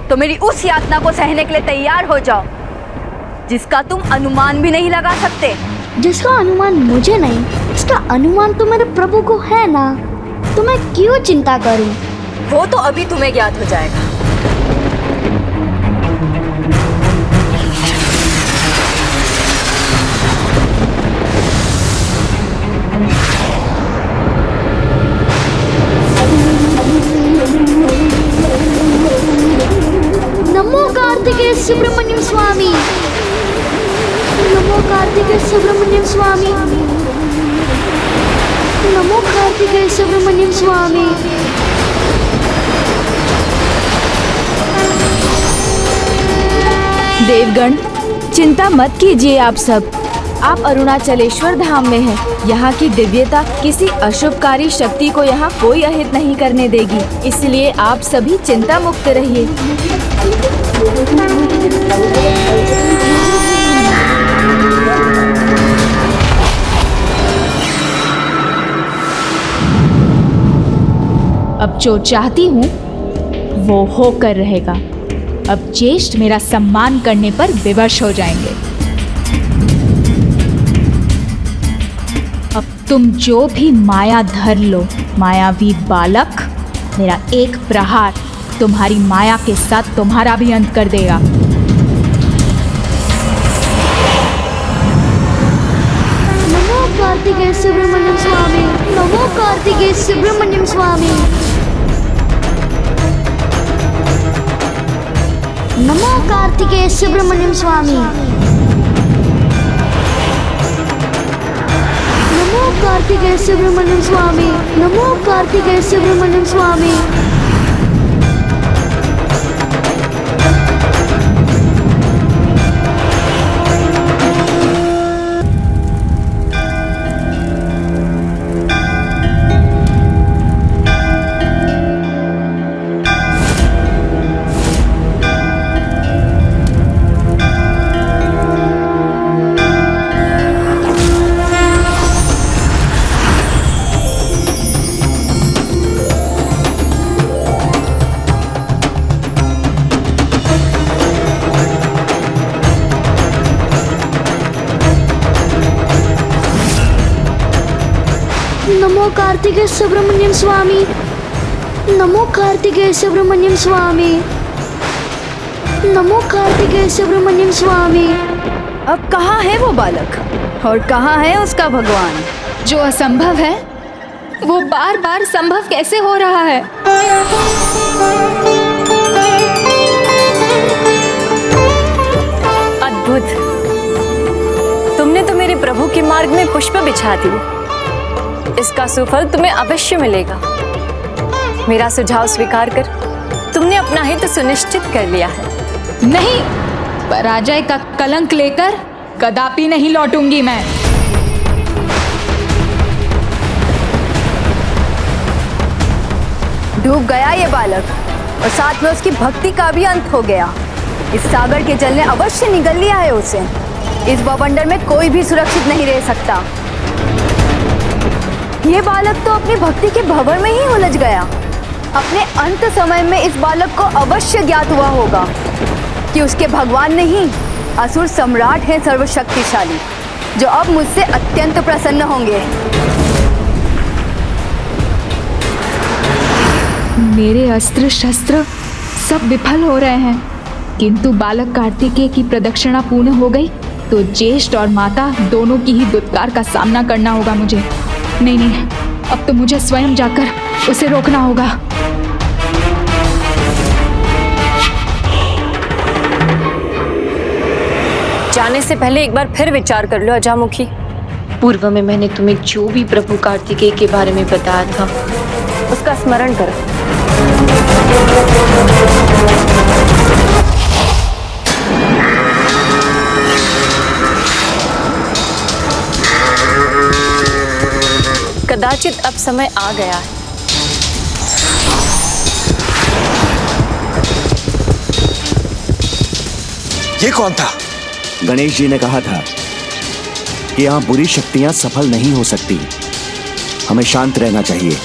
S14: तो मेरी उस यातना को सहने के लिए तैयार हो जाओ जिसका तुम अनुमान भी नहीं लगा सकते।
S7: जिसका अनुमान मुझे नहीं, इसका अनुमान तो मेरे प्रभु को है ना, तो मैं क्यों चिंता करूं?
S14: वो तो अभी तुम्हें ज्ञात हो जाएगा।
S7: नमो कार्तिकेय सुब्रमण्यम स्वामी, नमो कार्तिकेय सुब्रमण्यम स्वामी, नमो कार्तिकेय सुब्रमण्यम स्वामी।
S1: देवगण, चिंता मत कीजिए आप सब। आप अरुणाचलेश्वर धाम में हैं। यहाँ की दिव्यता किसी अशुभकारी शक्ति को यहाँ कोई अहित नहीं करने देगी, इसलिए आप सभी चिंता मुक्त रहिए।
S11: अब जो चाहती हूँ वो होकर रहेगा। अब ज्येष्ठ मेरा सम्मान करने पर विवश हो जाएंगे। अब तुम जो भी माया धर लो, मायावी बालक, मेरा एक प्रहार तुम्हारी माया के साथ तुम्हारा भी अंत कर देगा।
S7: नमो कार्तिकेय सुब्रमण्यम स्वामी, नमो कार्तिकेय सुब्रमण्यम स्वामी, नमो कार्तिकेय सुब्रमण्यम स्वामी, नमो कार्तिकेय सुब्रमण्यम स्वामी, नमो कार्तिकेय सुब्रमण्यम स्वामी। नमो कार्तिकेय सुब्रमण्यम स्वामी, नमो कार्तिकेय सुब्रमण्यम स्वामी, नमो कार्तिकेय सुब्रमण्यम स्वामी।
S14: अब कहाँ है वो बालक? और कहाँ है उसका भगवान?
S11: जो असंभव है वो बार बार संभव कैसे हो रहा है?
S17: अद्भुत। तुमने तो मेरे प्रभु के मार्ग में पुष्प बिछा दिए। इसका सुफल तुम्हें अवश्य मिलेगा। मेरा सुझाव स्वीकार कर तुमने अपना हित सुनिश्चित कर लिया है।
S11: नहीं, पराजय का कलंक लेकर कदापि नहीं लौटूंगी मैं।
S14: डूब गया ये बालक और साथ में उसकी भक्ति का भी अंत हो गया। इस सागर के जल ने अवश्य निगल लिया है उसे। इस बवंडर में कोई भी सुरक्षित नहीं रह सकता। ये बालक तो अपनी भक्ति के भंवर में ही उलझ गया। अपने अंत समय में इस बालक को अवश्य ज्ञात हुआ होगा कि उसके भगवान नहीं, असुर सम्राट हैं सर्वशक्तिशाली, जो अब मुझसे अत्यंत प्रसन्न होंगे।
S11: मेरे अस्त्र शस्त्र सब विफल हो रहे हैं, किंतु बालक कार्तिकेय की प्रदक्षिणा पूर्ण हो गई तो ज्येष्ठ और माता दोनों की ही दुत्कार का सामना करना होगा मुझे। नहीं, अब तो मुझे स्वयं जाकर उसे रोकना होगा।
S17: जाने से पहले एक बार फिर विचार कर लो अजामुखी।
S16: पूर्व में मैंने तुम्हें जो भी प्रभु कार्तिकेय के बारे में बताया था
S17: उसका स्मरण करो। कदाचित अब समय आ गया है।
S20: ये कौन था?
S21: गणेश जी ने कहा था कि यहाँ बुरी शक्तियां सफल नहीं हो सकती, हमें शांत रहना चाहिए।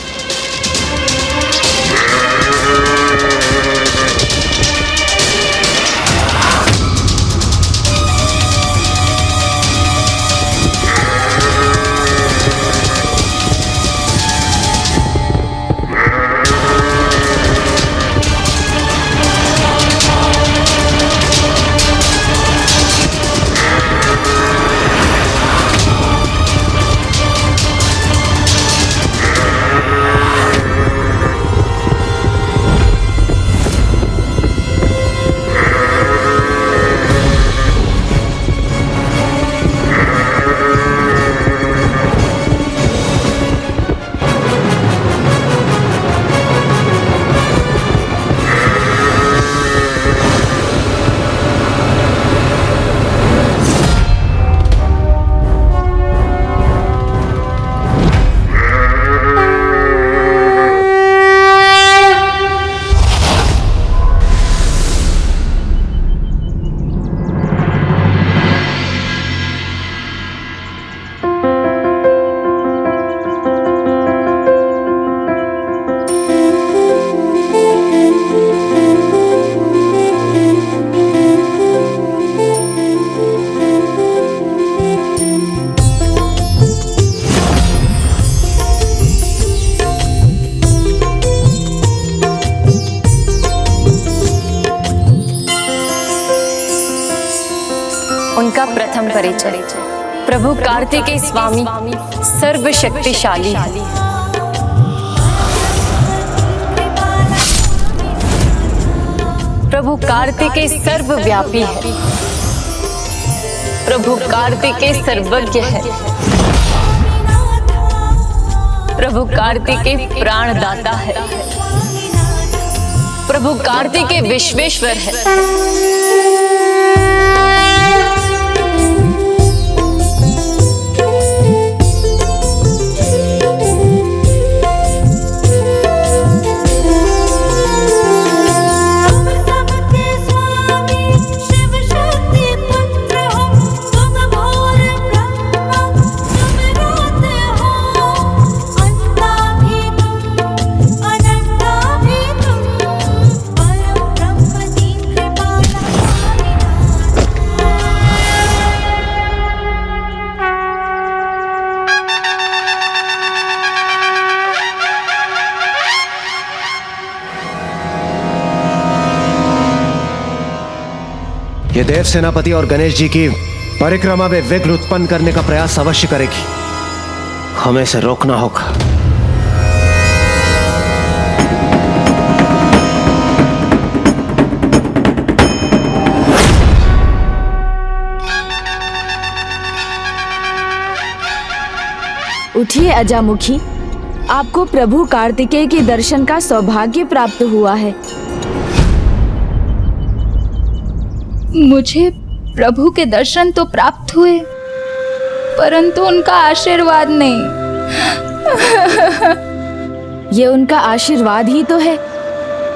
S17: उनका प्रथम परिचय। प्रभु कार्तिकेय स्वामी सर्वशक्तिशाली है। प्रभु कार्तिकेय सर्वव्यापी है। प्रभु कार्तिकेय सर्वज्ञ है। प्रभु कार्तिकेय प्राणदाता है। प्रभु कार्तिकेय विश्वेश्वर है।
S5: ये देव सेनापति और गणेश जी की परिक्रमा में विघ्न उत्पन्न करने का प्रयास अवश्य करेगी। हमें इसे रोकना होगा।
S1: उठिए अजामुखी, आपको प्रभु कार्तिकेय के दर्शन का सौभाग्य प्राप्त हुआ है।
S11: मुझे प्रभु के दर्शन तो प्राप्त हुए, परंतु उनका आशीर्वाद नहीं।
S1: ये उनका आशीर्वाद ही तो है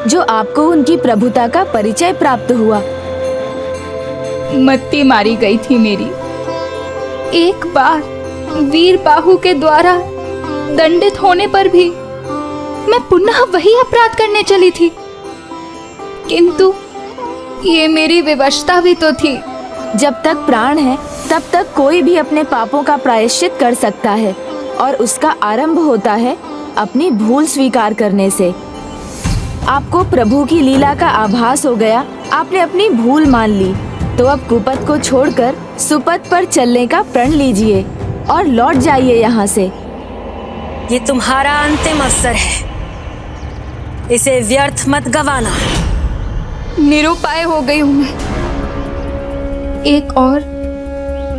S1: जो आपको उनकी प्रभुता का परिचय प्राप्त हुआ।
S11: मत्ती मारी गई थी मेरी। एक बार वीर बाहु के द्वारा दंडित होने पर भी मैं पुनः वही अपराध करने चली थी, किंतु ये मेरी विवशता भी तो थी।
S1: जब तक प्राण है तब तक कोई भी अपने पापों का प्रायश्चित कर सकता है, और उसका आरंभ होता है अपनी भूल स्वीकार करने से। आपको प्रभु की लीला का आभास हो गया, आपने अपनी भूल मान ली, तो अब कुपथ को छोड़कर सुपथ पर चलने का प्रण लीजिए और लौट जाइए यहाँ से।
S9: ये तुम्हारा अंतिम अवसर है, इसे व्यर्थ मत गवाना।
S11: निरुपाय हो गई हूँ मैं। एक और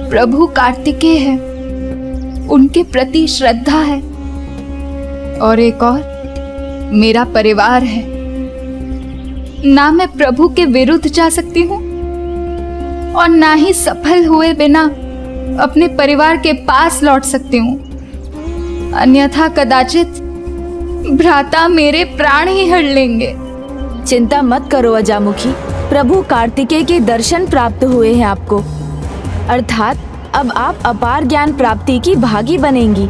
S11: प्रभु कार्तिकेय है, उनके प्रति श्रद्धा है, और एक और मेरा परिवार है। ना मैं प्रभु के विरुद्ध जा सकती हूँ और ना ही सफल हुए बिना अपने परिवार के पास लौट सकती हूँ, अन्यथा कदाचित भ्राता मेरे प्राण ही हर लेंगे।
S1: चिंता मत करो अजामुखी, प्रभु कार्तिकेय के दर्शन प्राप्त हुए हैं आपको, अर्थात अब आप अपार ज्ञान प्राप्ति की भागी बनेंगी।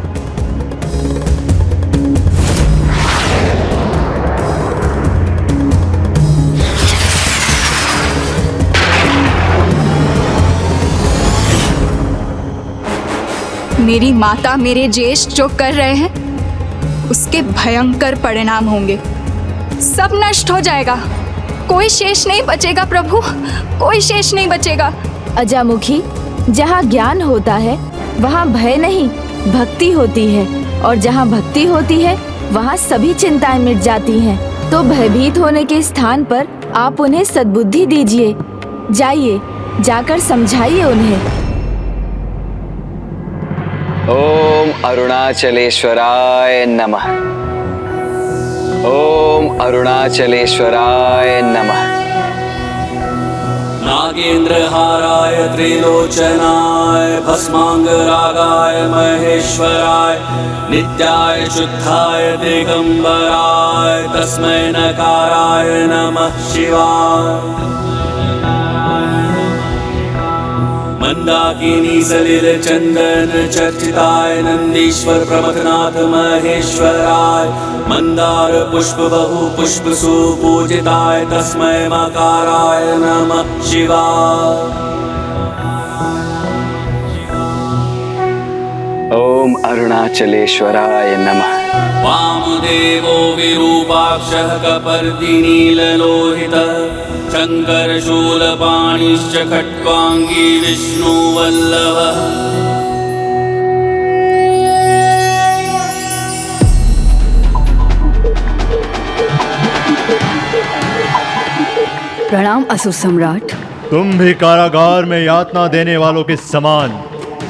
S11: मेरी माता मेरे ज्येष्ठ जो कर रहे हैं उसके भयंकर परिणाम होंगे। सब नष्ट हो जाएगा, कोई शेष नहीं बचेगा प्रभु, कोई शेष नहीं बचेगा।
S1: अजामुखी, जहाँ ज्ञान होता है वहाँ भय नहीं भक्ति होती है, और जहाँ भक्ति होती है वहाँ सभी चिंताएं मिट जाती हैं। तो भयभीत होने के स्थान पर आप उन्हें सद्बुद्धि दीजिए। जाइए, जाकर समझाइए उन्हें।
S8: ओम अरुणाचलेश्वराय नमः। ओम अरुणाचलेश्वराय नमः।
S20: नागेंद्रहाराय त्रिलोचनाय भस्मांगरागाय महेश्वराय नित्याय शुद्धाय दिगंबराय तस्मै नकाराय नमः शिवाय। मंदाकिनी सलिल चंदन चर्चिताय नंदीश्वर प्रमथनाथ महेश्वराय मंदार पुष्प बहु पुष्प सुपूजिताय तस्मै मकाराय नमः शिवाय।
S8: ओम अरुणाचलेश्वराय नमः।
S20: वामदेवो विरूपाक्षः कपर्दिनीललोहितः शंकर शूलपाणिश्च खट्वांगी विष्णुवल्लभः।
S22: प्रणाम असुर सम्राट।
S23: तुम भी कारागार में यातना देने वालों के समान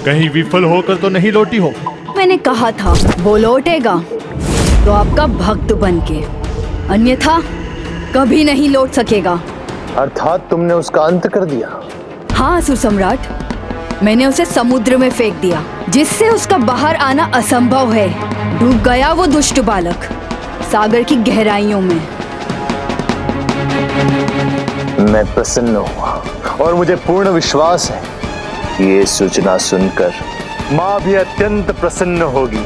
S23: कहीं विफल होकर तो नहीं लौटी हो?
S22: मैंने कहा था वो लौटेगा तो आपका भक्त बनके, अन्यथा कभी नहीं लौट सकेगा।
S5: अर्थात तुमने उसका अंत कर दिया?
S22: हाँ असुर सम्राट, मैंने उसे समुद्र में फेंक दिया, जिससे उसका बाहर आना असंभव है। डूब गया वो दुष्ट बालक सागर की गहराइयों में।
S10: मैं प्रसन्न हुआ और मुझे पूर्ण विश्वास है कि ये सूचना सुनकर माँ भी अत्यंत प्रसन्न होगी।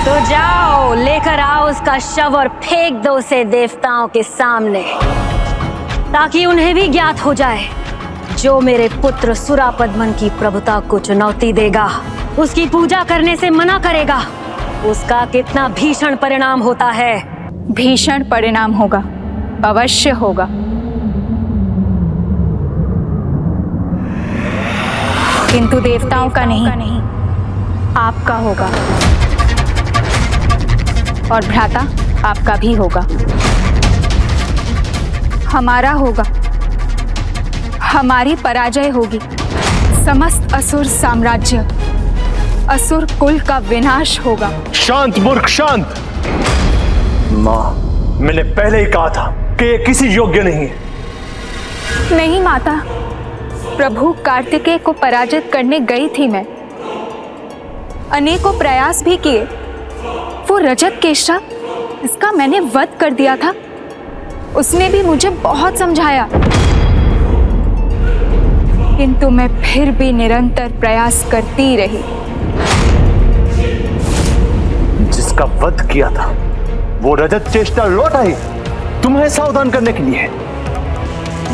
S9: तो जाओ, लेकर आओ उसका शव और फेंक दो उसे देवताओं के सामने, ताकि उन्हें भी ज्ञात हो जाए जो मेरे पुत्र सुरापद्मन की प्रभुता को चुनौती देगा, उसकी पूजा करने से मना करेगा, उसका कितना भीषण परिणाम होता है।
S11: भीषण परिणाम होगा, अवश्य होगा। किंतु देवताओं का नहीं, आपका होगा। और भ्राता आपका भी होगा, हमारा होगा। हमारी पराजय होगी। समस्त असुर साम्राज्य, असुर कुल का विनाश होगा।
S10: शांत मूर्ख शांत। माँ, मैंने पहले ही कहा था कि ये किसी योग्य नहीं है।
S11: नहीं माता, प्रभु कार्तिकेय को पराजित करने गई थी मैं। अनेकों प्रयास भी किए। वो रजत केष्टा, इसका मैंने वध कर दिया था। उसने भी मुझे बहुत समझाया, किंतु मैं फिर भी निरंतर प्रयास करती रही।
S10: जिसका वध किया था वो रजत चेष्टा लौट आई तुम्हें सावधान करने के लिए।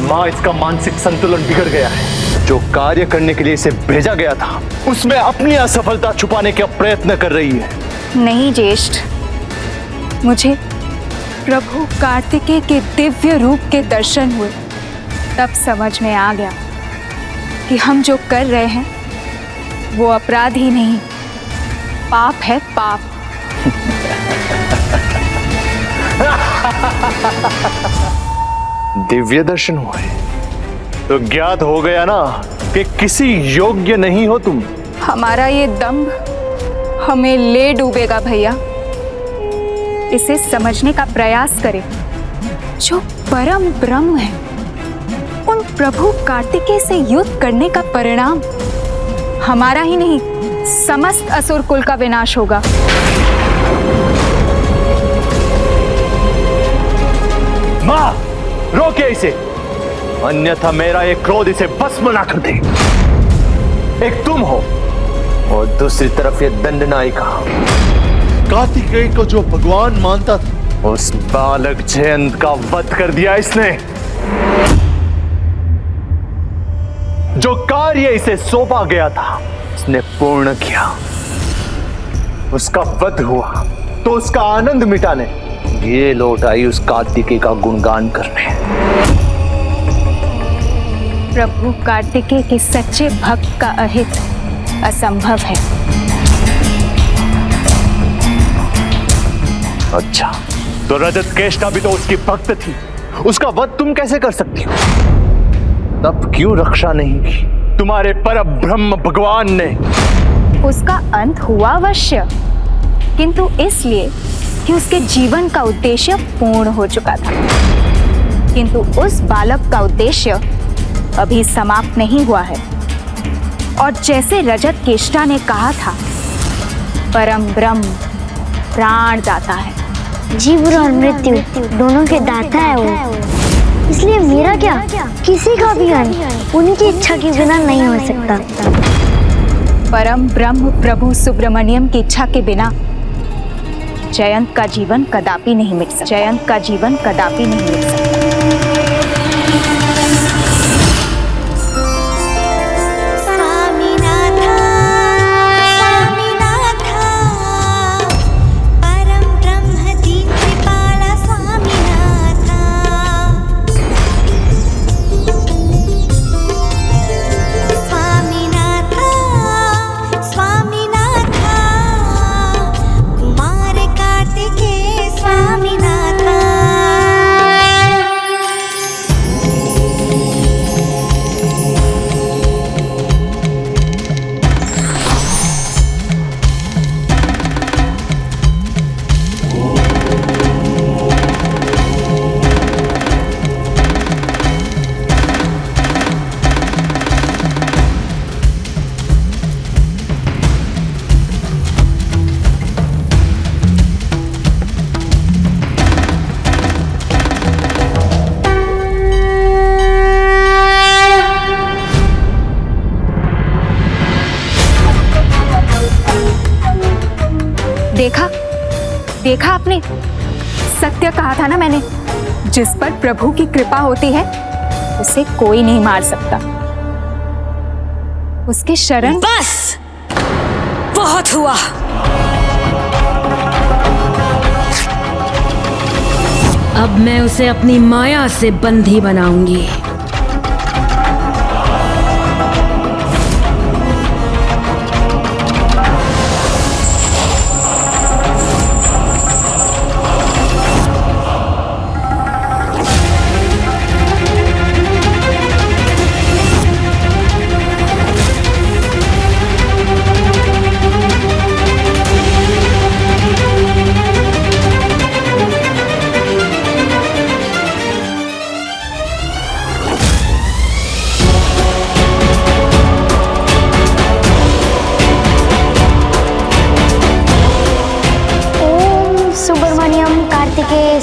S10: माँ, इसका मानसिक संतुलन बिगड़ गया है। जो कार्य करने के लिए इसे भेजा गया था उसमें अपनी असफलता छुपाने का प्रयत्न कर रही है।
S11: नहीं ज्येष्ठ, मुझे प्रभु कार्तिकेय के दिव्य रूप के दर्शन हुए। तब समझ में आ गया कि हम जो कर रहे हैं वो अपराध ही नहीं, पाप है, पाप।
S10: दिव्य दर्शन हुए तो ज्ञात हो गया ना कि किसी योग्य नहीं हो तुम।
S11: हमारा ये दंभ हमें ले डूबेगा भैया। इसे समझने का प्रयास करें। जो परम ब्रह्म है, उन प्रभु कार्तिकेय से युद्ध करने का परिणाम हमारा ही नहीं, समस्त असुर कुल का विनाश होगा।
S10: माँ, रोके इसे, अन्यथा मेरा ये क्रोध इसे भस्म ना कर दे। एक तुम हो और दूसरी तरफ ये दंडनायिका।
S23: कार्तिकेय को जो भगवान मानता था,
S10: उस बालक जयंत का वध कर दिया इसने। जो कार्य इसे सौंपा गया था उसने पूर्ण किया। उसका वध हुआ तो उसका आनंद मिटाने ये लौट आई उस कार्तिकेय का गुणगान करने।
S11: प्रभु कार्तिकेय के सच्चे भक्त का अहित असंभव है।
S10: अच्छा, तो रजत केष्टा भी तो उसकी भक्त थी। उसका वध तुम कैसे कर सकती हो? तब क्यों रक्षा नहीं की तुम्हारे परम ब्रह्म भगवान ने?
S11: उसका अंत हुआ अवश्य, किंतु इसलिए कि उसके जीवन का उद्देश्य पूर्ण हो चुका था। किंतु उस बालक का उद्देश्य अभी समाप्त नहीं हुआ है। और जैसे रजत केष्टा ने कहा था, परम ब्रह्म प्राण दाता है।
S7: जीवन और मृत्यु दोनों के दाता है वो। इसलिए मेरा क्या, किसी का भी अंत उनकी इच्छा के बिना नहीं हो सकता।
S11: परम ब्रह्म प्रभु सुब्रमण्यम की इच्छा के बिना जयंत का जीवन कदापि नहीं मिट सकता। जयंत का जीवन कदापि नहीं मिट सकता। देखा आपने, सत्य कहा था ना मैंने। जिस पर प्रभु की कृपा होती है उसे कोई नहीं मार सकता। उसके शरण।
S9: बस, बहुत हुआ। अब मैं उसे अपनी माया से बंधी बनाऊंगी।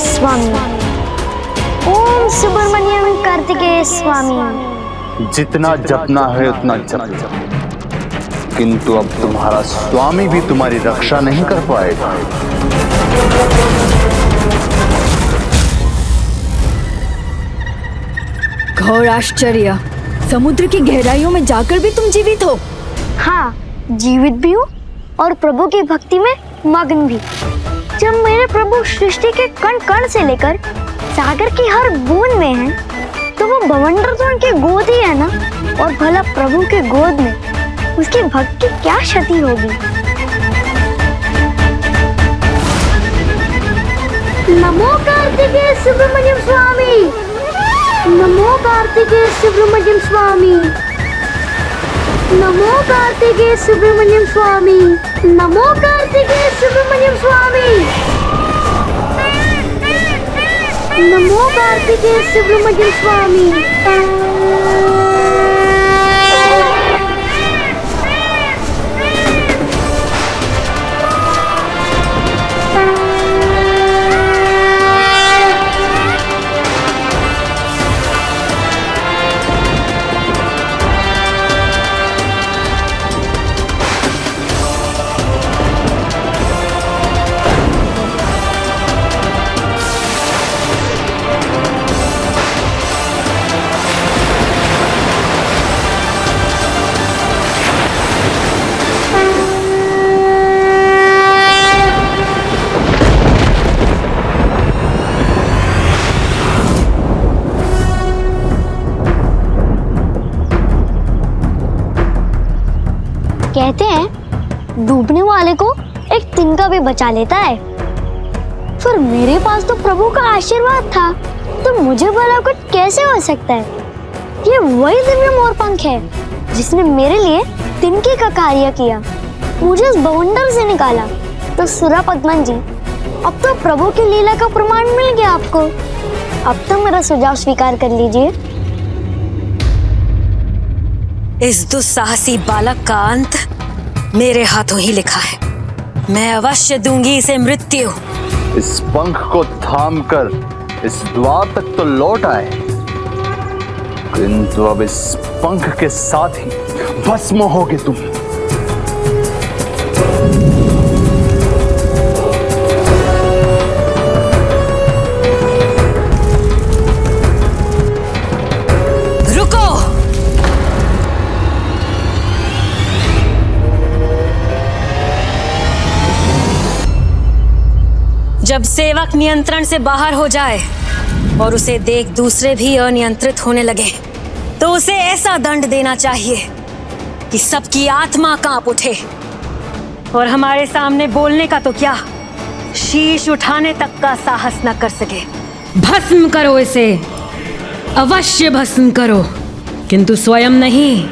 S7: स्वामी, ओम सुब्रमण्यम कार्तिकेय स्वामी।
S10: जितना जपना है उतना जप, किंतु अब तुम्हारा स्वामी भी तुम्हारी रक्षा नहीं कर पाएगा।
S22: घोर आश्चर्य, समुद्र की गहराइयों में जाकर भी तुम जीवित हो।
S7: हाँ, जीवित भी हूँ और प्रभु की भक्ति में मग्न भी। जब मेरे प्रभु सृष्टि के कण कण से लेकर सागर की हर बूंद में हैं, तो वो बवंडर तो उनकी गोद ही है ना। और भला प्रभु के गोद में उसकी भक्ति की क्या क्षति होगी। नमो कार्तिकेय सुब्रमण्यम स्वामी, नमो कार्तिकेय सुब्रमण्यम स्वामी, नमो कार्तिकेय सुब्रमण्यम स्वामी, नमो कार्तिकेय सुब्रमण्यम स्वामी, नमो कार्तिकेय सुब्रमण्यम स्वामी। कहते हैं डूबने वाले को एक तिनका भी बचा लेता है। पर मेरे पास तो प्रभु का आशीर्वाद था, तो मुझे भला कुछ कैसे हो सकता है। ये वही दिव्य मोरपंख है जिसने मेरे लिए तिनके का कार्य किया, मुझे उस बवंडर से निकाला। तो सुरा पद्मन जी, अब तो प्रभु की लीला का प्रमाण मिल गया आपको। अब तो मेरा सुझाव स्वीकार कर लीजिए।
S9: इस दुस्साहसी बालक का अंत मेरे हाथों ही लिखा है। मैं अवश्य दूंगी इसे मृत्यु।
S10: इस पंख को थामकर इस द्वार तक तो लौट आए, किंतु अब इस पंख के साथ ही भस्म होगे तुम।
S9: जब सेवक नियंत्रण से बाहर हो जाए और उसे देख दूसरे भी अनियंत्रित होने लगे, तो उसे ऐसा दंड देना चाहिए कि सबकी आत्मा कांप उठे और हमारे सामने बोलने का तो क्या, शीश उठाने तक का साहस न कर सके। भस्म करो इसे, अवश्य भस्म करो, किंतु स्वयं नहीं,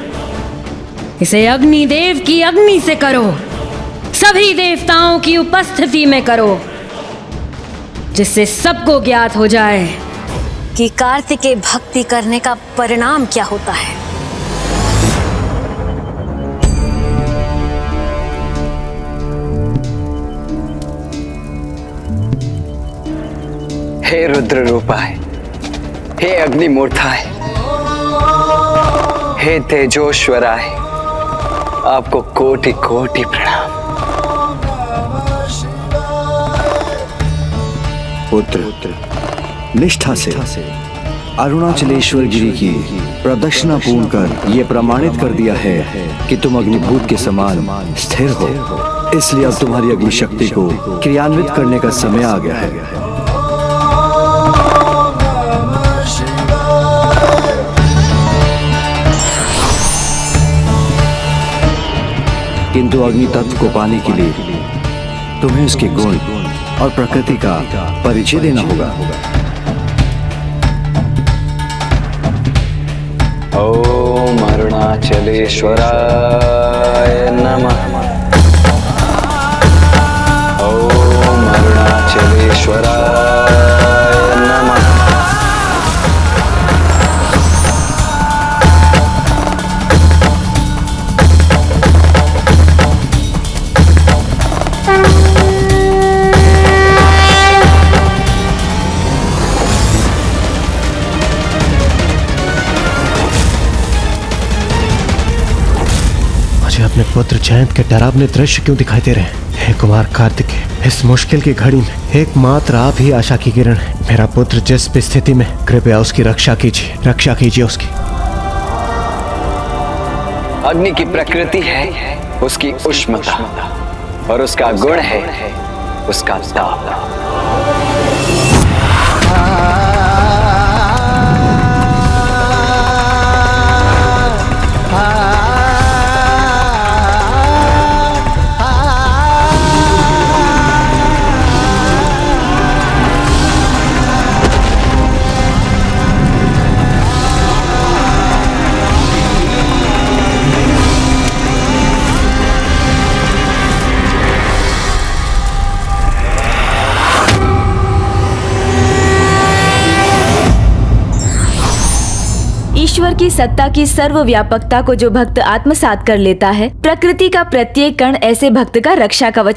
S9: इसे अग्निदेव की अग्नि से करो, सभी देवताओं की उपस्थिति में करो, जिससे सबको ज्ञात हो जाए कि कार्तिकेय भक्ति करने का परिणाम क्या होता है।
S8: हे रुद्र रूपाय, हे अग्निमूर्ताय, हे तेजोश्वराय, आपको कोटि कोटि प्रणाम।
S2: पुत्र, निष्ठा से अरुणाचलेश्वर गिरी की प्रदक्षिणा पूर्ण कर ये प्रमाणित कर दिया है कि तुम अग्निभूत के समान स्थिर हो। इसलिए अब तुम्हारी अग्नि शक्ति को क्रियान्वित करने का समय आ गया है। किंतु अग्नि तत्व को पाने के लिए तुम्हें उसके गुण और प्रकृति का परिचय देना होगा।
S8: ओम अरुणाचलेश्वराय नमः। ओम अरुणाचलेश्वराय नमः।
S5: मुझे अपने पुत्र जयंत के डरावने दृश्य क्यों दिखाई दे रहे हैं? हे कुमार कार्तिकेय, इस मुश्किल की घड़ी में एकमात्र आप ही आशा की किरण है। मेरा पुत्र जिस भी स्थिति में, कृपया उसकी रक्षा कीजिए उसकी।
S8: अग्नि की प्रकृति है उसकी उष्णता और उसका गुण है उसका ताप।
S1: ईश्वर की सत्ता की सर्वव्यापकता को जो भक्त आत्मसात कर लेता है, प्रकृति का प्रत्येक कण ऐसे भक्त का रक्षा कवच